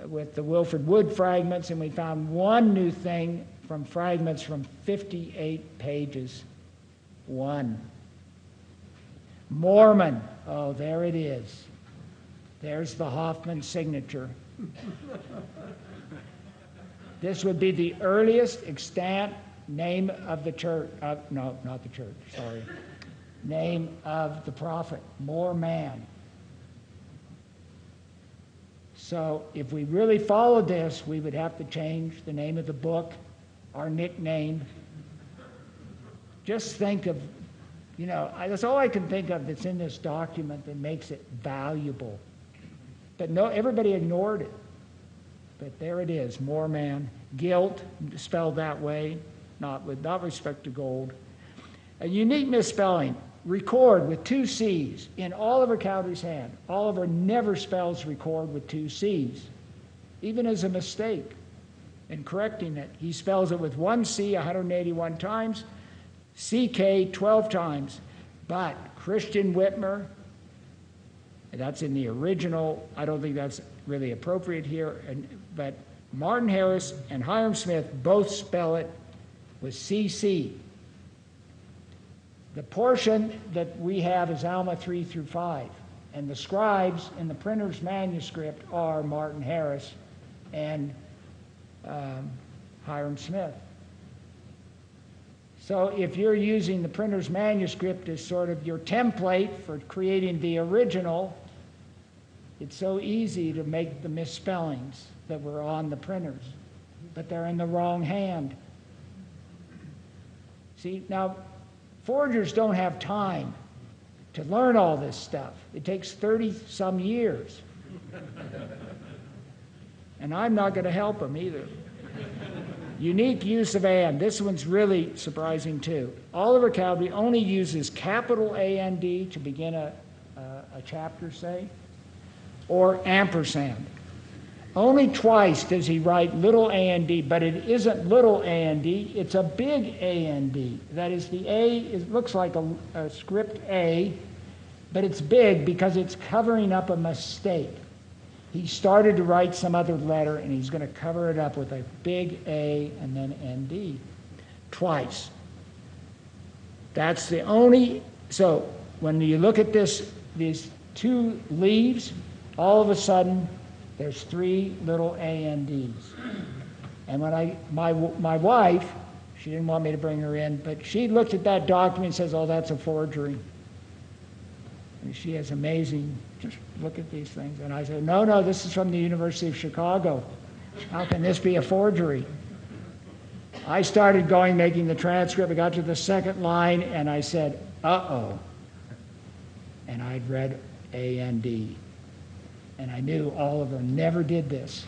with the Wilford Wood fragments, and we found one new thing from fragments from 58 pages. 1. Mormon. Oh, there it is. There's the Hoffman signature. This would be the earliest extant name of the church, no, not the church, sorry. Name of the prophet, more man. So if we really followed this, we would have to change the name of the book, our nickname. Just think of, that's all I can think of that's in this document that makes it valuable. But no, everybody ignored it. But there it is, more man. Guilt, spelled that way, not respect to gold. A unique misspelling. Record with 2 C's in Oliver Cowdery's hand. Oliver never spells record with 2 C's, even as a mistake. In correcting it, he spells it with 1 C 181 times, CK 12 times. But Christian Whitmer, that's in the original, I don't think that's really appropriate here, but Martin Harris and Hiram Smith both spell it with CC. The portion that we have is Alma 3 through 5, and the scribes in the printer's manuscript are Martin Harris and Hiram Smith. So if you're using the printer's manuscript as sort of your template for creating the original, it's so easy to make the misspellings that were on the printers, but they're in the wrong hand. See, now, forgers don't have time to learn all this stuff. It takes 30-some years. And I'm not going to help them either. Unique use of and. This one's really surprising, too. Oliver Cowdery only uses capital A-N-D to begin a chapter, say, or ampersand. Only twice does he write little a-n-d, but it isn't little a-n-d, it's a big a-n-d. That is, the A looks like a script A, but it's big because it's covering up a mistake. He started to write some other letter, and he's going to cover it up with a big A and then N-D twice. That's the only, so when you look at these 2 leaves, all of a sudden, there's 3 little A-N-Ds. And when my wife, she didn't want me to bring her in, but she looked at that document and says, oh, that's a forgery. And she has amazing, just look at these things. And I said, no, this is from the University of Chicago. How can this be a forgery? I started making the transcript. I got to the second line, and I said, uh-oh. And I'd read A-N-D. And I knew Oliver never did this.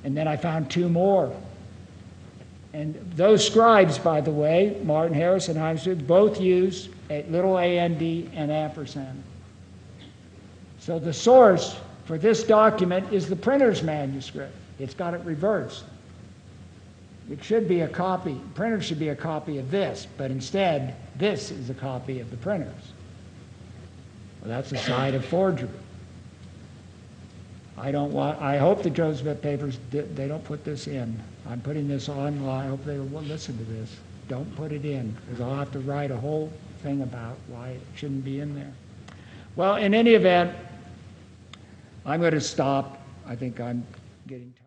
And then I found 2 more. And those scribes, by the way, Martin Harris and Hiram Smith, both use a little a-n-d and ampersand. So the source for this document is the printer's manuscript. It's got it reversed. It should be a copy. The printer should be a copy of this, but instead, this is a copy of the printer's. Well, that's a sign of forgery. I hope the Joe Smith papers, they don't put this in. I'm putting this online. I hope they will listen to this. Don't put it in, because I'll have to write a whole thing about why it shouldn't be in there. Well, in any event, I'm going to stop. I think I'm getting tired.